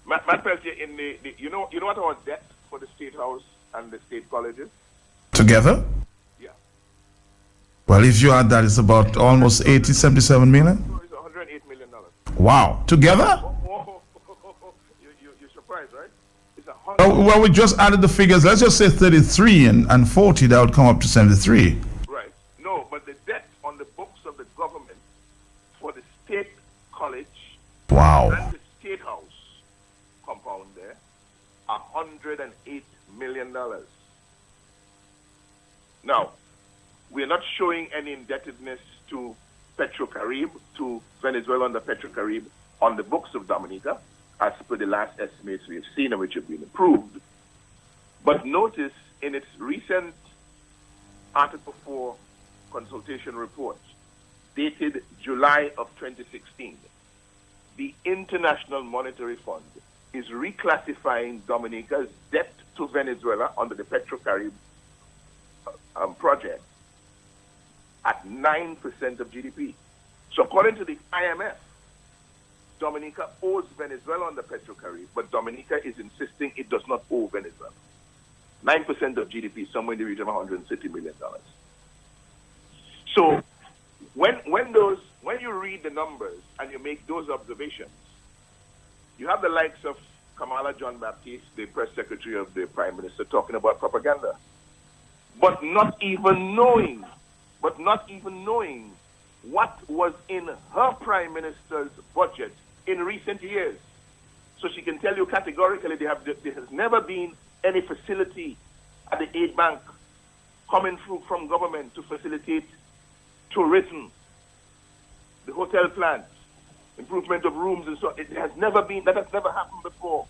Matt Peltier, in the you know what our debt for the state house and the state colleges? Together? Yeah. Well, if you add that, it's about almost 77 million. So it's $108 million. Wow. Together? You're surprised, right? It's Well, we just added the figures. Let's just say 33 and 40. That would come up to 73. Right. No, but the debt on the books of the government for the state college Wow. and the state house compound there, $108 million. Now, we're not showing any indebtedness to Petrocaribe, to Venezuela under Petrocaribe on the books of Dominica, as per the last estimates we have seen and which have been approved. But notice in its recent Article 4 consultation report, dated July of 2016, the International Monetary Fund is reclassifying Dominica's debt to Venezuela under the Petrocaribe project at 9% of GDP. So according to the IMF, Dominica owes Venezuela under Petrocaribe, but Dominica is insisting it does not owe Venezuela. 9% of GDP, somewhere in the region of $150 million. So when you read the numbers and you make those observations, you have the likes of Kamala John Baptiste, the press secretary of the Prime Minister, talking about propaganda, but not even knowing what was in her Prime Minister's budget in recent years. So she can tell you categorically there has never been any facility at the aid bank coming through from government to facilitate tourism, the hotel plans, improvement of rooms and so on. That has never happened before.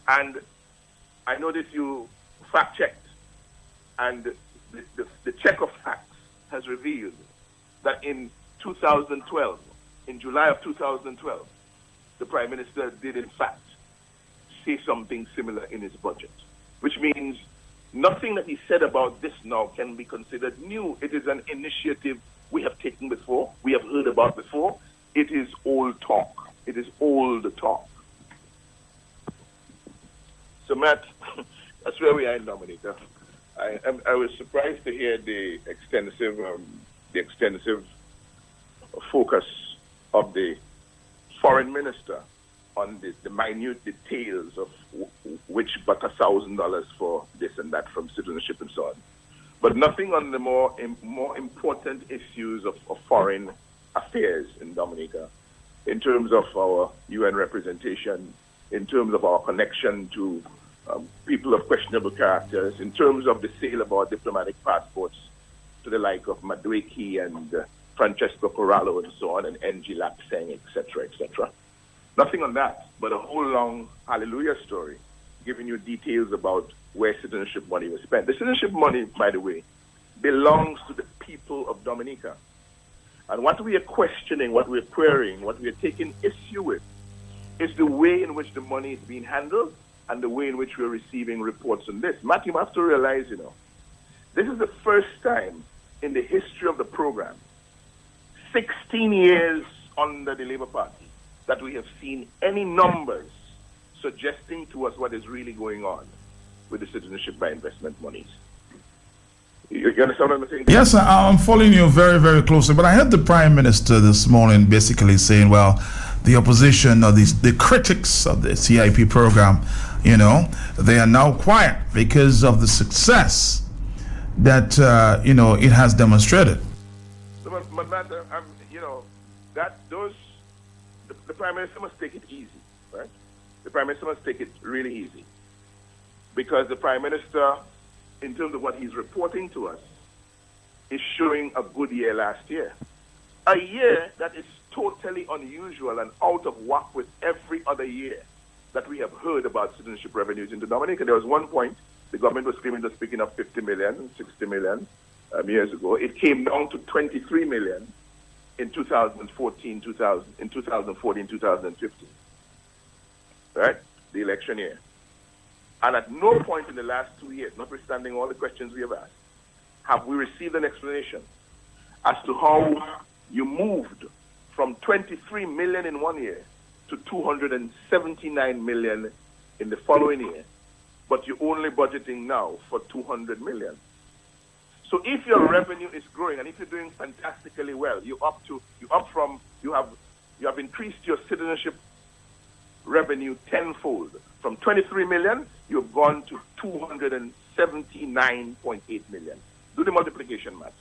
And I noticed you fact-checked, and the check of facts has revealed that in 2012, in July of 2012, the Prime Minister did in fact say something similar in his budget, which means nothing that he said about this now can be considered new. It is an initiative we have taken before, we have heard about before. It is old talk. It is old talk. So, Matt, that's where we are in Dominica. I was surprised to hear the extensive focus of the foreign minister on the minute details of which but $1,000 for this and that from citizenship and so on. but nothing on the more important issues of foreign affairs in Dominica, in terms of our UN representation, in terms of our connection to people of questionable characters, in terms of the sale of our diplomatic passports to the like of Madweki and Francesco Corallo and so on, and NG Lapseng, etc., etc. Nothing on that, but a whole long hallelujah story, giving you details about where citizenship money was spent. The citizenship money, by the way, belongs to the people of Dominica. And what we are questioning, what we are querying, what we are taking issue with, is the way in which the money is being handled and the way in which we are receiving reports on this. Matt, you have to realize, this is the first time in the history of the program, 16 years under the Labour Party, that we have seen any numbers suggesting to us what is really going on with the citizenship by investment monies. You understand what I'm saying? Yes, I'm following you very, very closely. But I heard the Prime Minister this morning basically saying, well, the opposition or the critics of the CIP program, they are now quiet because of the success that, it has demonstrated. So, but the Prime Minister must take it easy, right? The Prime Minister must take it really easy. Because the Prime Minister, in terms of what he's reporting to us, is showing a good year last year. A year that is totally unusual and out of whack with every other year that we have heard about citizenship revenues into Dominica. There was one point, the government was speaking of 50 million, 60 million years ago. It came down to 23 million in 2014, 2015. Right? The election year. And at no point in the last 2 years, notwithstanding all the questions we have asked, have we received an explanation as to how you moved from 23 million in 1 year to 279 million in the following year, but you're only budgeting now for 200 million. So if your revenue is growing and if you're doing fantastically well, you have increased your citizenship revenue tenfold. From 23 million, you've gone to 279.8 million. Do the multiplication math.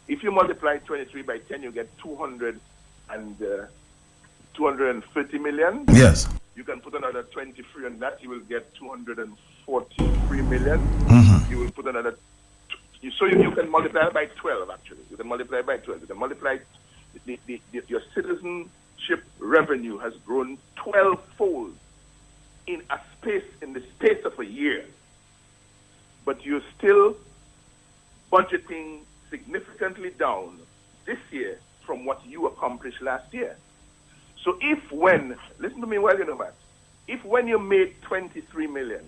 If you multiply 23 by 10, you get 230 million. Yes. You can put another 23 on that, you will get 243 million. Mm-hmm. You will put another... So you can multiply by 12, actually. You can multiply by 12. You can multiply... your citizenship revenue has grown 12-fold in the space of a year. But you're still budgeting significantly down this year from what you accomplished last year. So listen to me well, Matt, if when you made 23 million,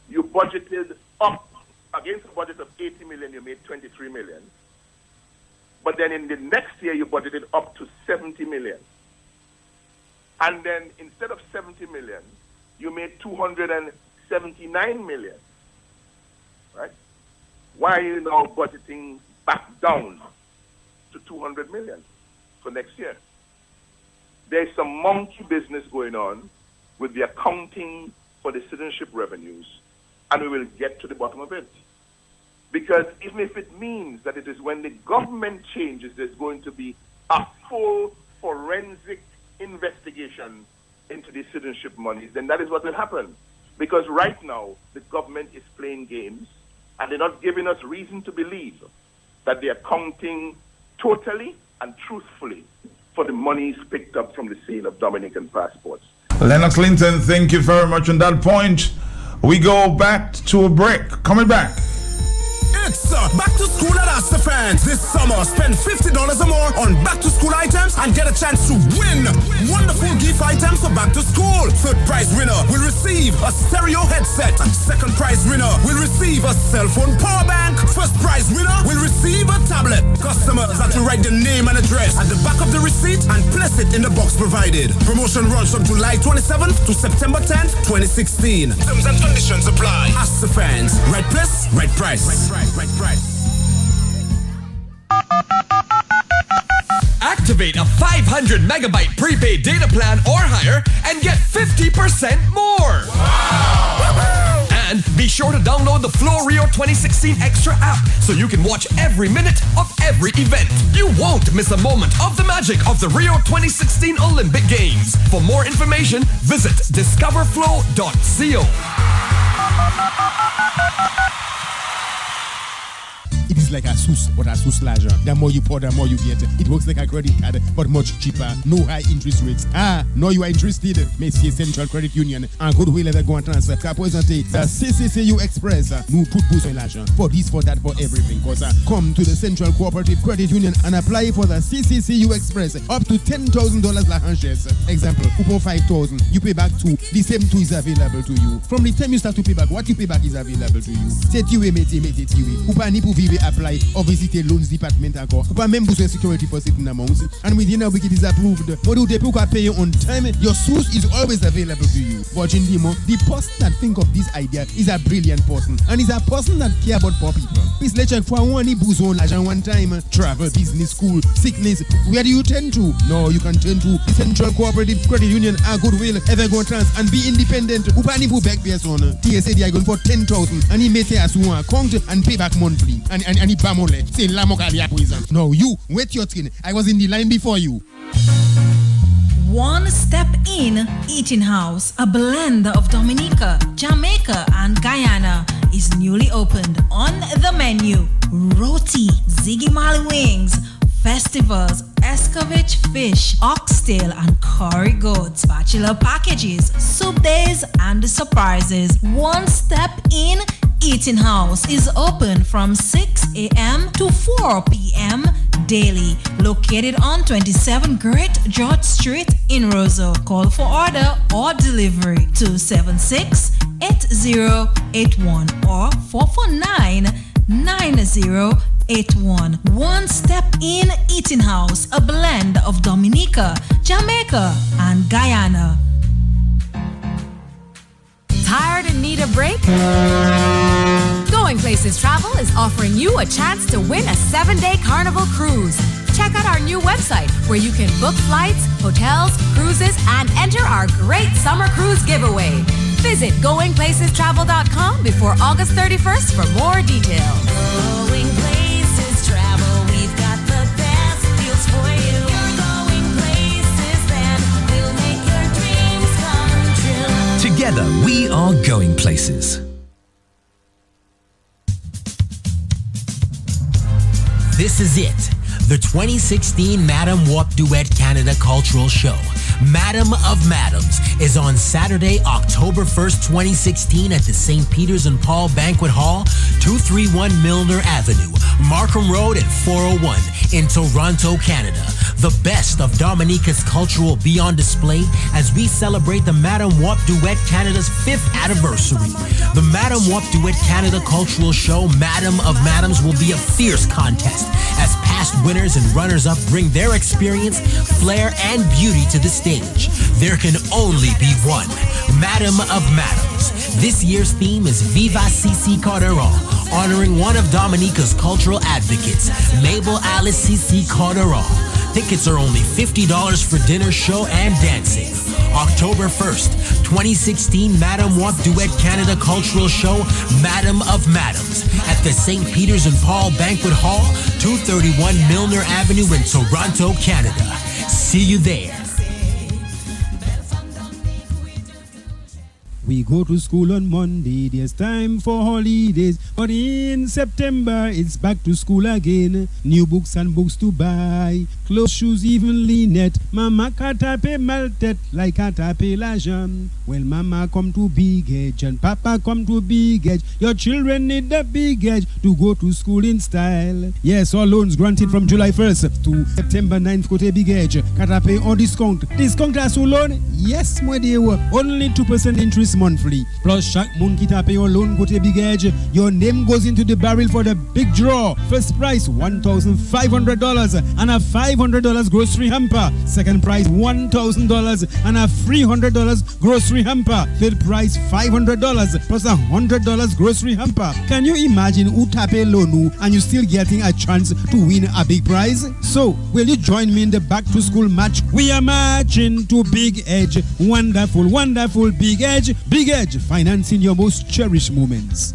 you budgeted up against a budget of 80 million, you made 23 million, but then in the next year you budgeted up to 70 million. And then instead of 70 million, you made 279 million, right? Why are you now budgeting back down to 200 million for next year? There's some monkey business going on with the accounting for the citizenship revenues, and we will get to the bottom of it. Because even if it means that it is when the government changes, there's going to be a full forensic investigation into the citizenship monies, then that is what will happen. Because right now, the government is playing games, and they're not giving us reason to believe that they are counting totally and truthfully for the monies picked up from the sale of Dominican passports. Lennox Linton, thank you very much on that point. We go back to a break. Coming back. It's back to school at Astor fans. This summer, spend $50 or more on back to school items and get a chance to win wonderful gift items for back to school. Third prize winner will receive a stereo headset, and second prize winner will receive a cell phone power bank. First prize winner will receive a tablet. Customers have to write their name and address at the back of the receipt and place it in the box provided. Promotion runs from July 27th to September 10th, 2016. Terms and conditions apply. Astor fans, right place, right price. Right price. Activate a 500 megabyte prepaid data plan or higher and get 50% more. Wow. And And be sure to download the Flow Rio 2016 Extra app so you can watch every minute of every event. You won't miss a moment of the magic of the Rio 2016 Olympic Games. For more information, visit discoverflow.co. It is like a SUS, but a SUS larger. The more you pour, the more you get. It works like a credit card, but much cheaper. No high interest rates. Now you are interested? Messi Central Credit Union and Goodwill ever go and transfer. Presente the CCCU Express. No put boost larger. For this, for that, for everything. Cause come to the Central Cooperative Credit Union and apply for the CCCU Express up to $10,000 like shares. Example, upon 5,000, you pay back 2. The same 2 is available to you. From the time you start to pay back, what you pay back is available to you. Set you mete tiwi. Upani pou vive apply or visit a loans department encore. Ou pas même besoin security for certain amounts. And within a week it is approved. But you people can pay on time. Your source is always available to you. Watching Dimo, the person that think of this idea is a brilliant person. And is a person that care about poor people. Please let's check for one boozone agent one time. Travel, business, school, sickness. Where do you turn to? No, you can turn to the Central Cooperative Credit Union and Goodwill Evergo Trans and be independent. Upani pou back person. TSA they are going for 10,000 and he may say as one account and pay back monthly. And he bamole. Say la mokalia prison. No, you wait your turn. I was in the line before you. One Step In Eating House, a blend of Dominica, Jamaica, and Guyana, is newly opened. On the menu: roti, Ziggy Marley wings, festivals, escovitch fish, oxtail, and curry goats, bachelor packages, soup days, and surprises. One Step In Eating House is open from 6 a.m. to 4 p.m. daily. Located on 27 Great George Street in Roseau. Call for order or delivery 276-8081 or 449-9081. One Step In Eating House, a blend of Dominica, Jamaica, and Guyana. Tired and need a break? Going Places Travel is offering you a chance to win a 7-day Carnival cruise. Check out our new website where you can book flights, hotels, cruises, and enter our great summer cruise giveaway. Visit goingplacestravel.com before August 31st for more details. Going Places Travel, we've got the best deals for you. You're going places, then we'll make your dreams come true. Together, we are going places. This is it, the 2016 Madam Wop Duet Canada Cultural Show. Madam of Madams is on Saturday, October 1st, 2016 at the St. Peter's and Paul Banquet Hall, 231 Milner Avenue, Markham Road and 401 in Toronto, Canada. The best of Dominica's culture will be on display as we celebrate the Madam Wop Duet Canada's 5th anniversary. The Madam Wop Duet Canada Cultural Show, Madam of Madams, will be a fierce contest as past winners and runners-up bring their experience, flair, and beauty to the stage. There can only be one Madam of Madams. This year's theme is Viva CC Calderon, honoring one of Dominica's cultural advocates, Mabel Alice CC Calderon. Tickets are only $50 for dinner, show, and dancing. October 1st, 2016 Madam Wop Duet Canada Cultural Show, Madam of Madams, at the St. Peter's and Paul Banquet Hall, 231 Milner Avenue in Toronto, Canada. See you there. We go to school on Monday, there's time for holidays. But in September, it's back to school again. New books and books to buy. Clothes, shoes, even linen. Mama katape melted like katape lajan. Well, mama come to big age and papa come to big age. Your children need the big age to go to school in style. Yes, all loans granted from July 1st to September 9th go to big age. Katape on discount. Discount as loan? Yes, my dear. Only 2% interest monthly. Plus, chaque month kita pay your loan go to big age. Your name goes into the barrel for the big draw. First prize $1,500 and a $5 $500 grocery hamper. Second prize $1,000 and a $300 grocery hamper. Third prize $500 plus a $100 grocery hamper. Can you imagine Utape Lonu and you still getting a chance to win a big prize? So, will you join me in the back to school match? We are marching to Big Edge. Wonderful, wonderful Big Edge. Big Edge, financing your most cherished moments.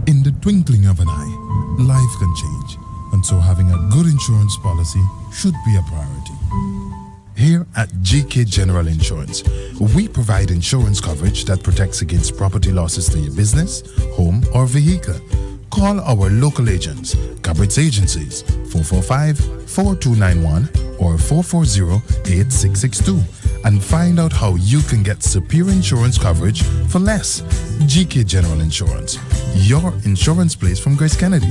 In the twinkling of an eye, life can change, and so having a good insurance policy should be a priority. Here at GK General Insurance, we provide insurance coverage that protects against property losses to your business, home, or vehicle. Call our local agents, Cabrit's Agencies, 445-4291 or 440-8662, and find out how you can get superior insurance coverage for less. GK General Insurance, your insurance place from Grace Kennedy.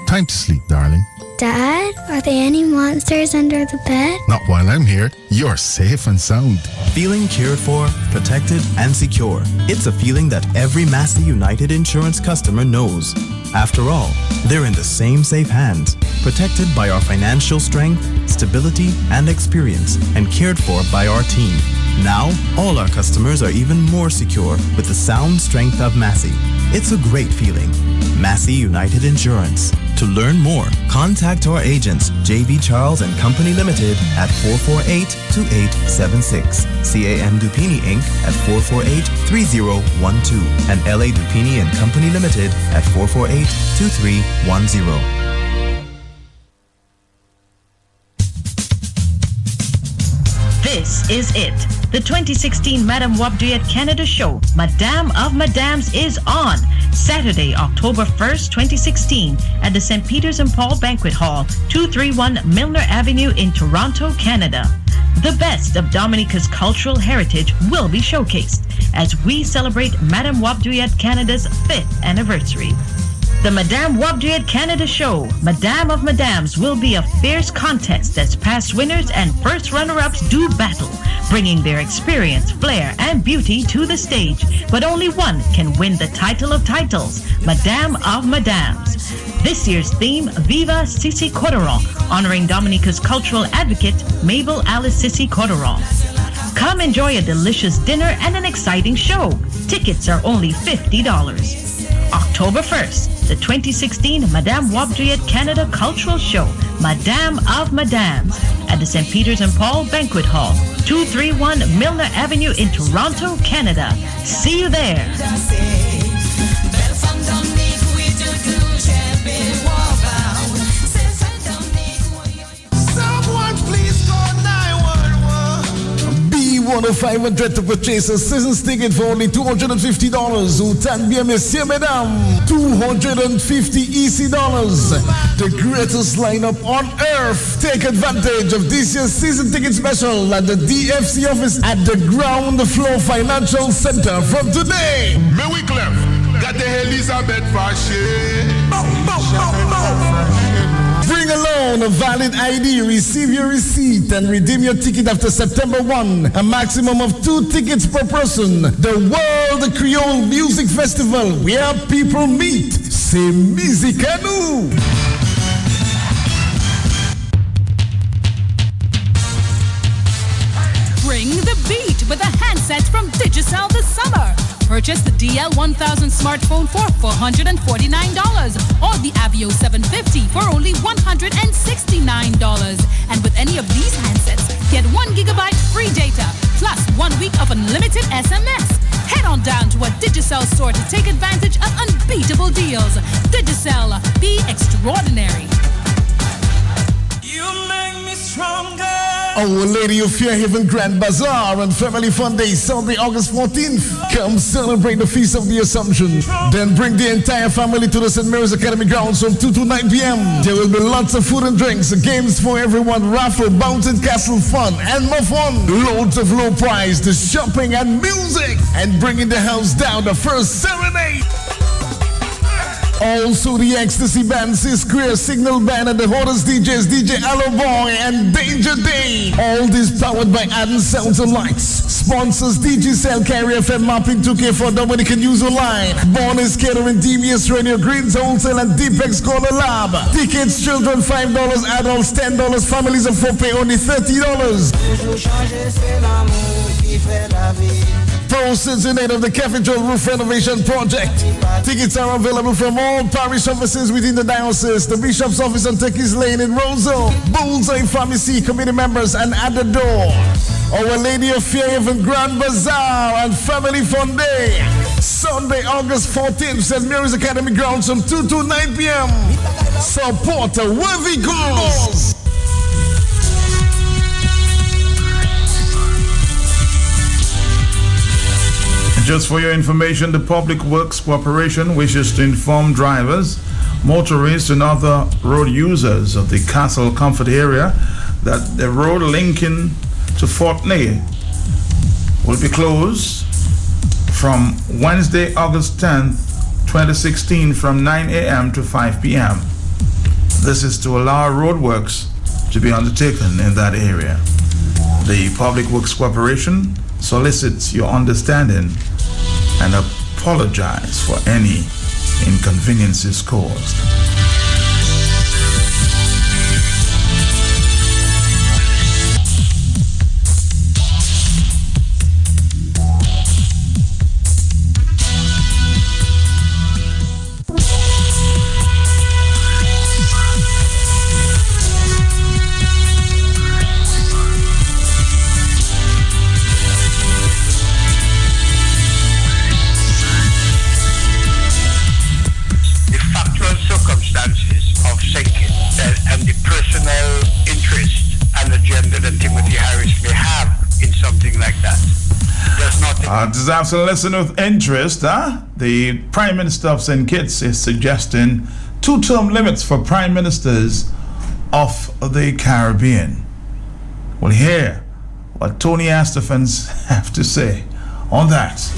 Time to sleep, darling. Dad, are there any monsters under the bed? Not while I'm here. You're safe and sound. Feeling cared for, protected, and secure. It's a feeling that every Massey United Insurance customer knows. After all, they're in the same safe hands, protected by our financial strength, stability, and experience, and cared for by our team. Now, all our customers are even more secure with the sound strength of Massey. It's a great feeling. Massey United Insurance. To learn more, contact our agents, J.B. Charles and Company Limited at 448-2876, CAM Dupini Inc. at 448-3012, and L.A. Dupini and Company Limited at 448-2310. This is it. The 2016 Madame Wabduyet Canada Show, Madame of Madames, is on Saturday, October 1st, 2016 at the St. Peter's and Paul Banquet Hall, 231 Milner Avenue in Toronto, Canada. The best of Dominica's cultural heritage will be showcased as we celebrate Madame Wabduyet Canada's 5th anniversary. The Madame Wabduyet Canada Show, Madame of Madames, will be a fierce contest as past winners and first runner-ups do battle, bringing their experience, flair, and beauty to the stage. But only one can win the title of titles, Madame of Madames. This year's theme, Viva Sissi Corderon, honoring Dominica's cultural advocate, Mabel Alice Sissi Corderon. Come enjoy a delicious dinner and an exciting show. Tickets are only $50. October 1st, the 2016 Madame Wabduyet Canada Cultural Show, Madame of Madames, at the St. Peter's and Paul Banquet Hall, 231 Milner Avenue in Toronto, Canada. See you there. $1,500 to purchase a season's ticket for only $250. Autant bien, messieurs, mesdames. $250 EC dollars. The greatest lineup on earth. Take advantage of this year's season ticket special at the DFC office at the Ground Floor Financial Center from today. May we clap? Got the Elizabeth Fashion. Bring along a valid ID, receive your receipt, and redeem your ticket after September 1. A maximum of 2 tickets per person. The World Creole Music Festival, where people meet. C'est musique à nous. Bring the beat with a handset from Digicel this summer. Purchase the DL1000 smartphone for $449 or the Avio 750 for only $169. And with any of these handsets, get 1 gigabyte free data plus 1 week of unlimited SMS. Head on down to a Digicel store to take advantage of unbeatable deals. Digicel, be extraordinary. You make me stronger. Our Lady of Fairhaven Grand Bazaar and Family Fun Day, Sunday, August 14th. Come celebrate the Feast of the Assumption. Then bring the entire family to the St. Mary's Academy grounds from 2 to 9 p.m. There will be lots of food and drinks, games for everyone, raffle, Mountain Castle fun, and more fun. Loads of low price, the shopping and music. And bringing the house down, the first serenade. Also the Ecstasy Band, Square Signal Band, and the hottest DJs, DJ Allo Boy and Danger Day. All this powered by Adden Sounds and Lights. Sponsors DJ Cell, Carrier FM, Mapping 2K for Dominican User Line. Bonus Catering, DBS Radio, Greens Wholesale, and Deepex Scholar Lab. Tickets, children $5, adults $10, families of 4 pay only $30. Proceeds in aid of the Cathedral Roof Renovation Project. Tickets are available from all parish offices within the diocese, the Bishop's Office on Turkey's Lane in Roseau, Bullseye Pharmacy committee members, and at the door, Our Lady of Fairhaven Grand Bazaar and Family Fun Day. Sunday, August 14th, St. Mary's Academy grounds from 2 to 9 p.m. Support a worthy cause. Just for your information, the Public Works Corporation wishes to inform drivers, motorists, and other road users of the Castle Comfort area that the road linking to Fort Ney will be closed from Wednesday, August 10th, 2016 from 9 a.m. to 5 p.m. This is to allow roadworks to be undertaken in that area. The Public Works Corporation solicits your understanding and apologize for any inconveniences caused. Deserves to listen with interest. The Prime Minister of St. Kitts is suggesting 2-term limits for Prime Ministers of the Caribbean. We'll hear what Tony Astafans have to say on that.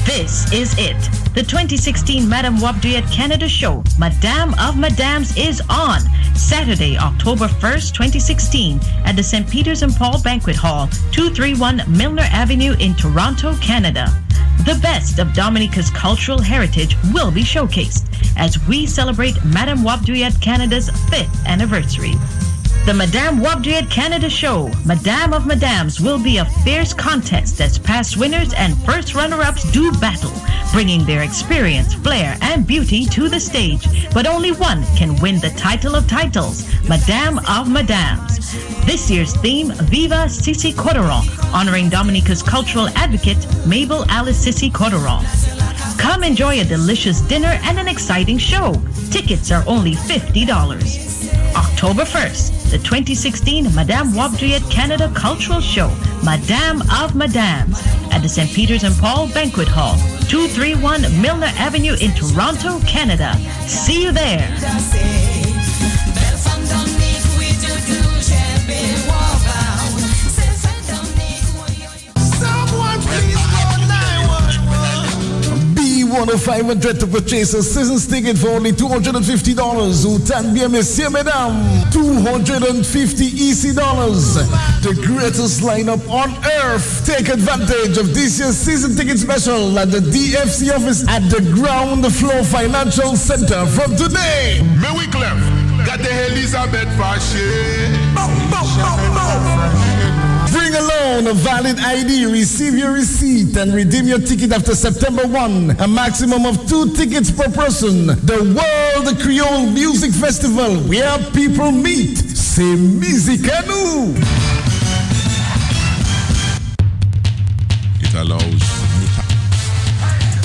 This is it. The 2016 Madame Wabduyet Canada Show, Madame of Madames, is on Saturday, October 1st, 2016 at the St. Peter's and Paul Banquet Hall, 231 Milner Avenue in Toronto, Canada. The best of Dominica's cultural heritage will be showcased as we celebrate Madame Wabduyet Canada's 5th anniversary. The Madame Wabduyet Canada Show, Madame of Madames, will be a fierce contest as past winners and first runner-ups do battle, bringing their experience, flair, and beauty to the stage. But only one can win the title of titles, Madame of Madames. This year's theme, Viva Sissi Corderon, honoring Dominica's cultural advocate, Mabel Alice Sissi Corderon. Come enjoy a delicious dinner and an exciting show. Tickets are only $50. October 1st, the 2016 Madame Wabduyet Canada Cultural Show, Madame of Madames, at the St. Peter's and Paul Banquet Hall, 231 Milner Avenue in Toronto, Canada. See you there. $1,500 to purchase a season's ticket for only $250. Utan bien, messieurs, mesdames, $250 EC. The greatest lineup on earth. Take advantage of this year's season ticket special at the DFC office at the Ground Floor Financial Center from today. Mais oui, Clef, got the Elizabeth Faché. Bring Bring alone a valid ID, receive your receipt, and redeem your ticket after September 1. A maximum of 2 tickets per person. The World Creole Music Festival, where people meet. C'est musique à nous. It allows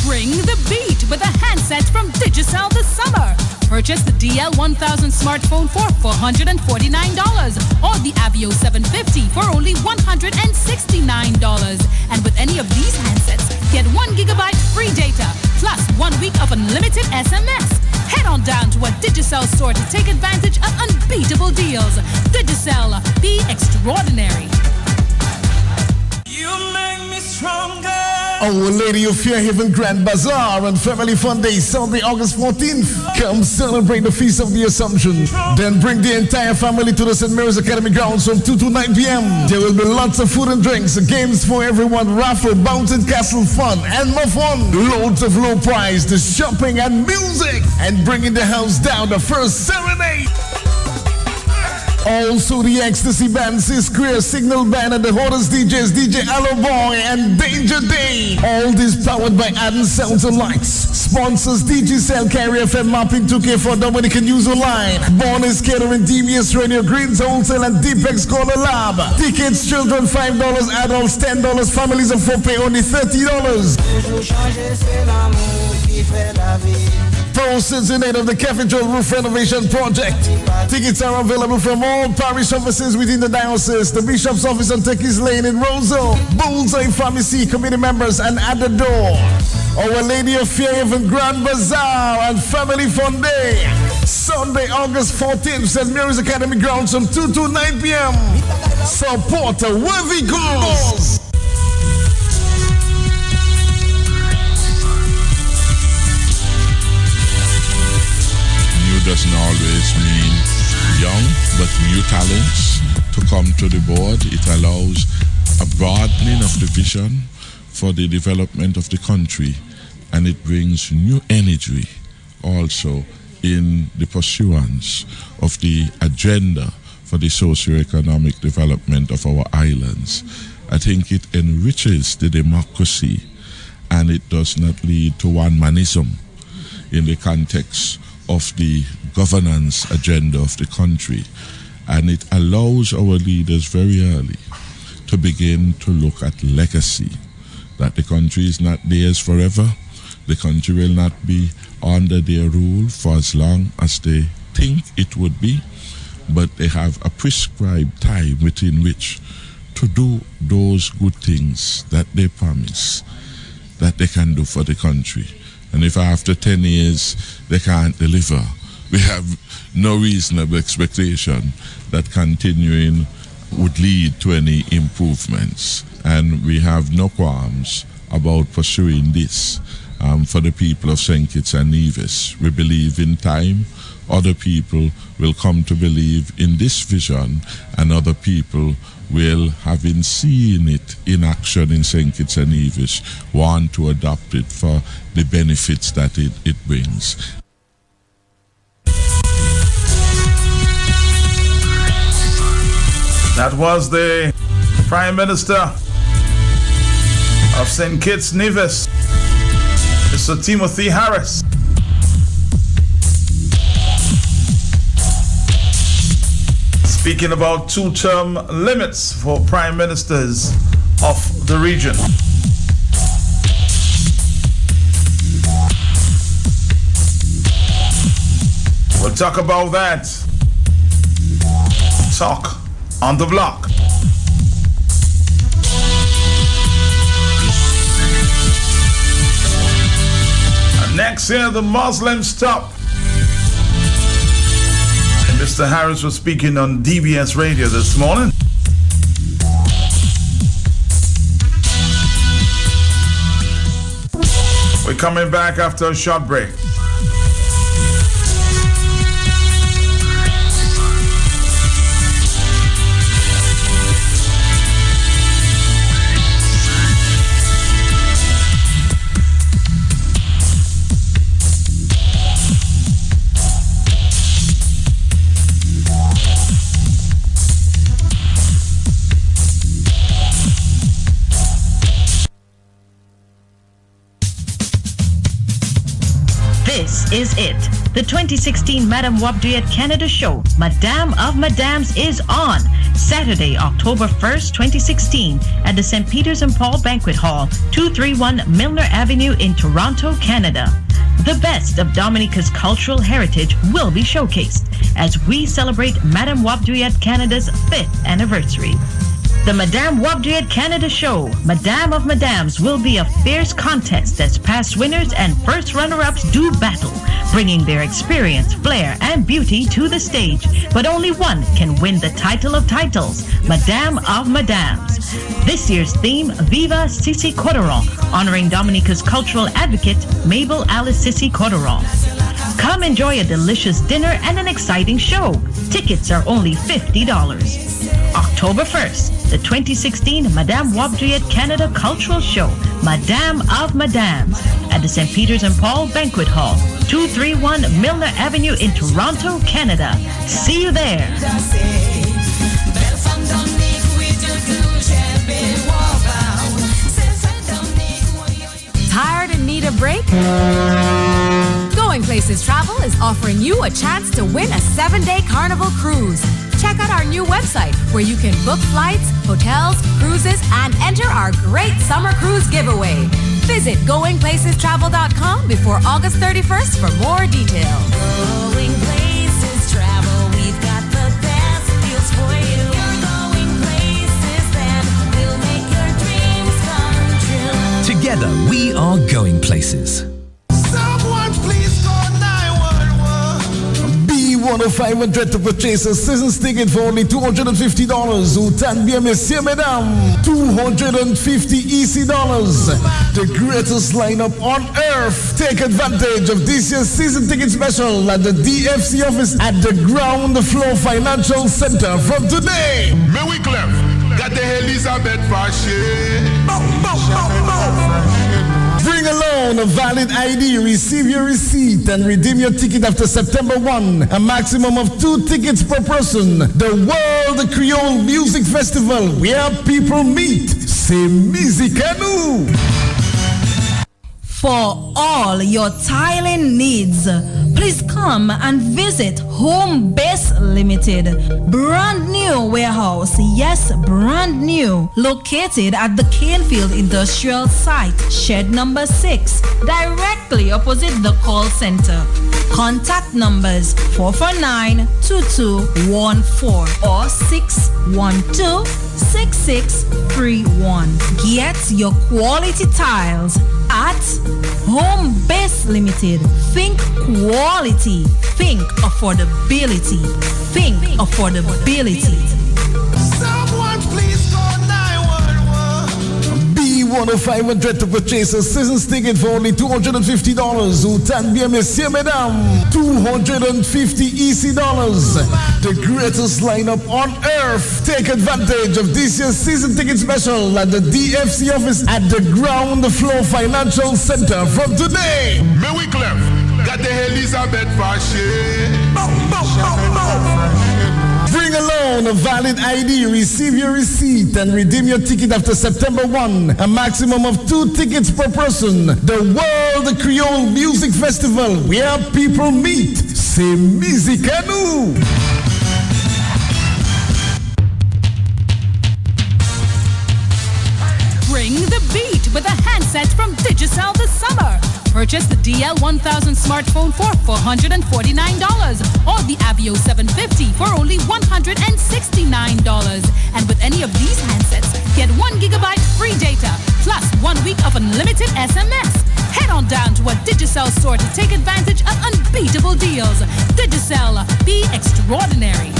Bring the beat with a handset from Digicel this summer. Purchase the DL1000 smartphone for $449 or the Avio 750 for only $169. And with any of these handsets, get 1 gigabyte free data plus 1 week of unlimited SMS. Head on down to a Digicel store to take advantage of unbeatable deals. Digicel, be extraordinary. You make me stronger. Our Lady of Fairhaven Grand Bazaar and Family Fun Day, Sunday, August 14th. Come celebrate the Feast of the Assumption. Then bring the entire family to the St. Mary's Academy grounds from 2 to 9 p.m. There will be lots of food and drinks, games for everyone, raffle, bouncing castle fun, and more fun. Loads of low price, the shopping and music. And bringing the house down, the first serenade. Also the Ecstasy Band, Sis Queer, Signal Band, and the hottest DJs, DJ Allo Boy and Danger Day. All this powered by Adden Sounds and Lights. Sponsors Digicel, Carrier FM, Mapping 2K for Dominican News Online. Bonus Catering, DBS Radio, Greens Wholesale, and Deepex Corner Lab. Tickets, children $5, adults $10, families of 4 pay only $30. Proceeds in aid of the Cathedral Roof Renovation Project. Tickets are available from all parish offices within the diocese, the Bishop's Office on Turkey's Lane in Roseau, Bullseye Pharmacy, committee members, and at the door. Our Lady of Fairhaven Grand Bazaar and Family Fun Day. Sunday, August 14th, St. Mary's Academy grounds from 2 to 9 p.m. Support a worthy cause. Doesn't always mean young, but new talents to come to the board. It allows a broadening of the vision for the development of the country, and it brings new energy also in the pursuance of the agenda for the socio-economic development of our islands. I think it enriches the democracy, and it does not lead to one-manism in the context of the governance agenda of the country. And it allows our leaders very early to begin to look at legacy, that the country is not theirs forever. The country will not be under their rule for as long as they think it would be, but they have a prescribed time within which to do those good things that they promise that they can do for the country. And if after 10 years they can't deliver, we have no reasonable expectation that continuing would lead to any improvements. And we have no qualms about pursuing this for the people of St. Kitts and Nevis. We believe in time. Other people will come to believe in this vision, and other people will, having seen it in action in St. Kitts and Nevis, want to adopt it for the benefits that it brings. That was the Prime Minister of St. Kitts Nevis, Mr. Timothy Harris. Speaking about 2-term limits for prime ministers of the region. We'll talk about that. Talk on the block. And next here, the Muslims stop. And Mr. Harris was speaking on DBS Radio this morning. We're coming back after a short break. is it. The 2016 Madame Wap Duet Canada Show, Madame of Madams, is on Saturday, October 1st, 2016 at the St. Peter's and Paul Banquet Hall, 231 Milner Avenue in Toronto, Canada. The best of Dominica's cultural heritage will be showcased as we celebrate Madame Wap Duet Canada's 5th anniversary. The Madame Wap Duet Canada Show, Madame of Madams, will be a fierce contest as past winners and first runner-ups do battle, bringing their experience, flair, and beauty to the stage. But only one can win the title of titles, Madame of Madams. This year's theme, Viva Sissi Coteron, honoring Dominica's cultural advocate, Mabel Alice Sissi Coteron. Come enjoy a delicious dinner and an exciting show. Tickets are only $50. October 1st, the 2016 Madame Wap Duet Canada Cultural Show, Madame of Madams, at the St. Peter's and Paul Banquet Hall, 231 Milner Avenue in Toronto, Canada. See you there. Tired and need a break? Going Places Travel is offering you a chance to win a 7-day Carnival cruise. Check out our new website where you can book flights, hotels, cruises, and enter our great summer cruise giveaway. Visit goingplacestravel.com before August 31st for more details. Going Places Travel, we've got the best deals for you. You're going places, then we'll make your dreams come true. Together, we are going places. Someone please call 911. B1500 to purchase a season's ticket for only $250. Utan bien, messieurs, mesdames. $250 EC dollars. The greatest lineup on earth. Take advantage of this year's season ticket special at the DFC office at the Ground Floor Financial Center from today. May we clap? Got the Elizabeth Fashion. Bring along a valid ID, receive your receipt, and redeem your ticket after September 1. A maximum of 2 tickets per person. The World Creole Music Festival, where people meet. C'est musique nous. For all your tiling needs, please come and visit Home Base Limited. Brand new warehouse, yes, brand new. Located at the Canefield Industrial Site, shed number 6, directly opposite the call center. Contact numbers 449-2214 or 612-6631. Get your quality tiles at Home Base Limited. Think quality. Think affordability. Think affordability. Someone please call 911. B1500 to purchase a season's ticket for only $250. Utan bien, messieurs, mesdames. $250 EC dollars. The greatest lineup on earth. Take advantage of this year's season ticket special at the DFC office at the Ground Floor Financial Center from today. May we clap? Got the Elizabeth Fashion. Bring along a valid ID, receive your receipt, and redeem your ticket after September 1. A maximum of 2 tickets per person. The World Creole Music Festival, where people meet. C'est musique nous. Bring the beat with a handset from Digicel this summer. Purchase the DL1000 smartphone for $449 or the Avio 750 for only $169. And with any of these handsets, get 1 gigabyte free data plus 1 week of unlimited SMS. Head on down to a Digicel store to take advantage of unbeatable deals. Digicel, be extraordinary.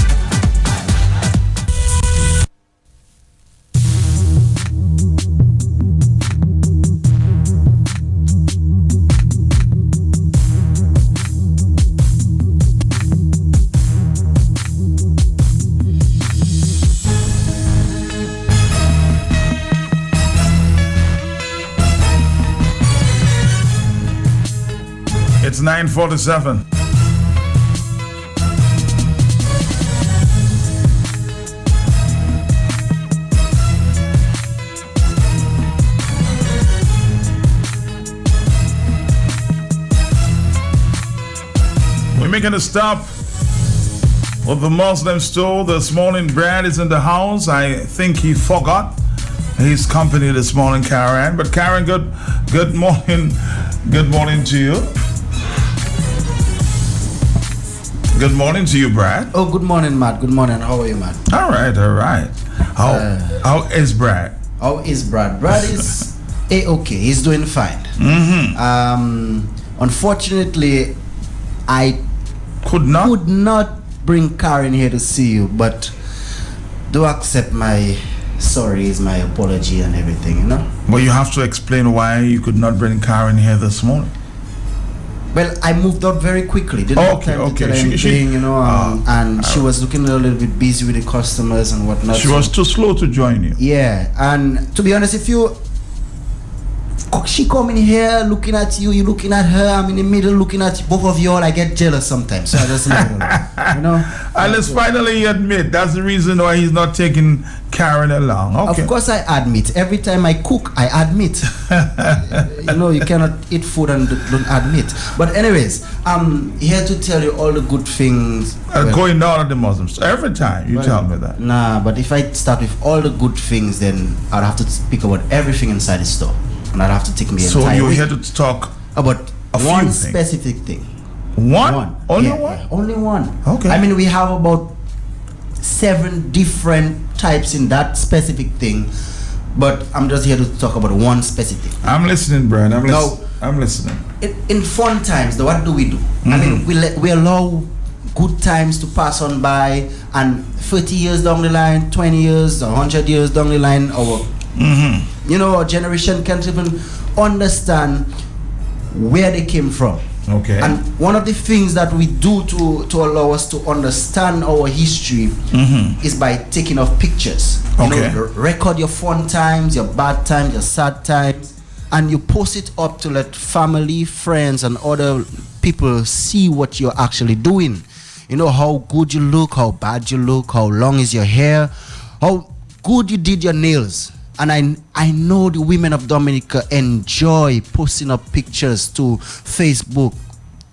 It's 9:47. making a stop with the Muslim store this morning. Brad is in the house. I think he forgot his company this morning, Karen. But Karen, good morning. Good morning to you. Good morning to you, Brad. Oh, good morning, Matt. Good morning. How are you, Matt? All right. How is Brad? How is Brad? Brad is okay. He's doing fine. Unfortunately, I could not bring Karen here to see you, but do accept my sorries, my apology, and everything. You know. But you have to explain why you could not bring Karen here this morning. Well, I moved out very quickly. Didn't have time to tell her anything, you know, and she was looking a little bit busy with the customers and whatnot. She was too slow to join you. Yeah, and to be honest, she coming here looking at you, you looking at her, I'm in the middle looking at both of you all, I get jealous sometimes. So I just leave it alone, you know. And let's finally admit that's the reason why he's not taking Karen along. Okay. Of course I admit. Every time I cook, I admit. You know, you cannot eat food and don't admit. But anyways, I'm here to tell you all the good things going on at the Muslims. Every time you tell me that. Nah, but if I start with all the good things, then I'd have to speak about everything inside the store. And I'd have to take me so entire you're week here to talk about one few specific thing. One? Only one? Yeah, only one. Okay. I mean, we have about 7 different types in that specific thing, but I'm just here to talk about one specific thing. I'm listening, Brian. I'm listening. In fun times, what do we do? I mean, we allow good times to pass on by, and 30 years down the line, 20 years, 100 years down the line, our generation can't even understand where they came from. Okay. And one of the things that we do to allow us to understand our history is by taking off pictures. Okay. You know, record your fun times, your bad times, your sad times, and you post it up to let family, friends, and other people see what you're actually doing. You know, how good you look, how bad you look, how long is your hair, how good you did your nails. And I know the women of Dominica enjoy posting up pictures to Facebook,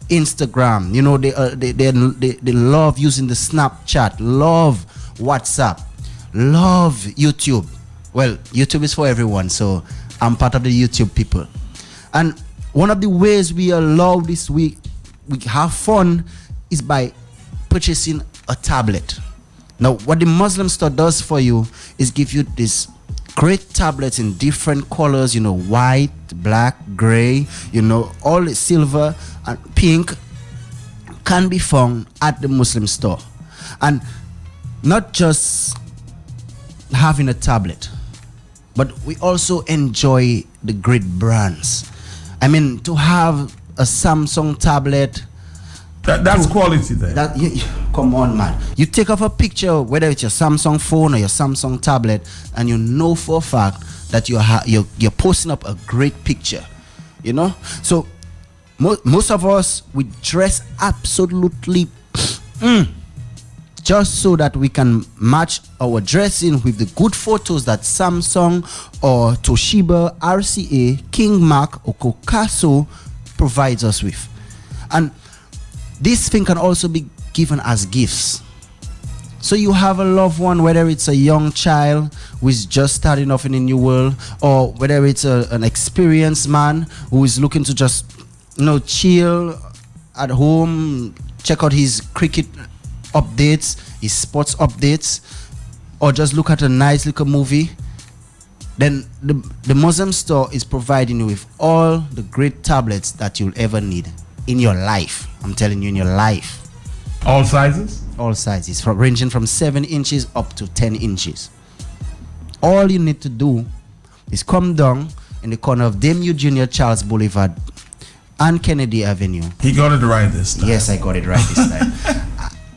Instagram. You know, they love using the Snapchat, love WhatsApp, love YouTube. Well, YouTube is for everyone, so I'm part of the YouTube people. And one of the ways we allow this week, we have fun, is by purchasing a tablet. Now, what the Muslim store does for you is give you this great tablets in different colors, you know, white, black, gray, you know, all silver and pink can be found at the Muslim store. And not just having a tablet, but we also enjoy the great brands. I mean, to have a Samsung tablet, that's quality there. Come on, man. You take off a picture, whether it's your Samsung phone or your Samsung tablet, and you know for a fact that you're posting up a great picture. You know? So, most of us, we dress absolutely just so that we can match our dressing with the good photos that Samsung or Toshiba, RCA, King Mac, or Kokaso provides us with. And this thing can also be given as gifts. So you have a loved one, whether it's a young child who is just starting off in a new world, or whether it's an experienced man who is looking to just, you know, chill at home, check out his cricket updates, his sports updates, or just look at a nice little movie. Then the Muslim store is providing you with all the great tablets that you'll ever need in your life. I'm telling you, in your life. All sizes? All sizes, ranging from 7 inches up to 10 inches. All you need to do is come down in the corner of Dame Eugenia Charles Boulevard and Kennedy Avenue. He got it right this time. Yes, I got it right this time.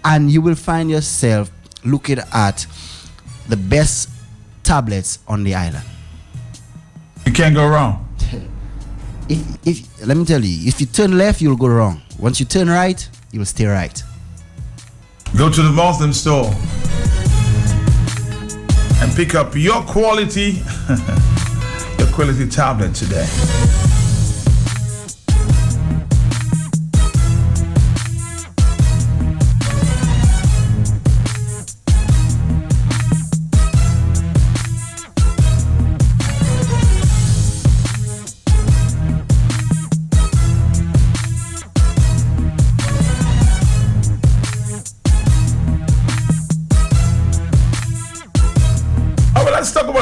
And you will find yourself looking at the best tablets on the island. You can't go wrong. Let me tell you, if you turn left, you'll go wrong. Once you turn right, you'll stay right. Go to the Muslim store and pick up your quality tablet today.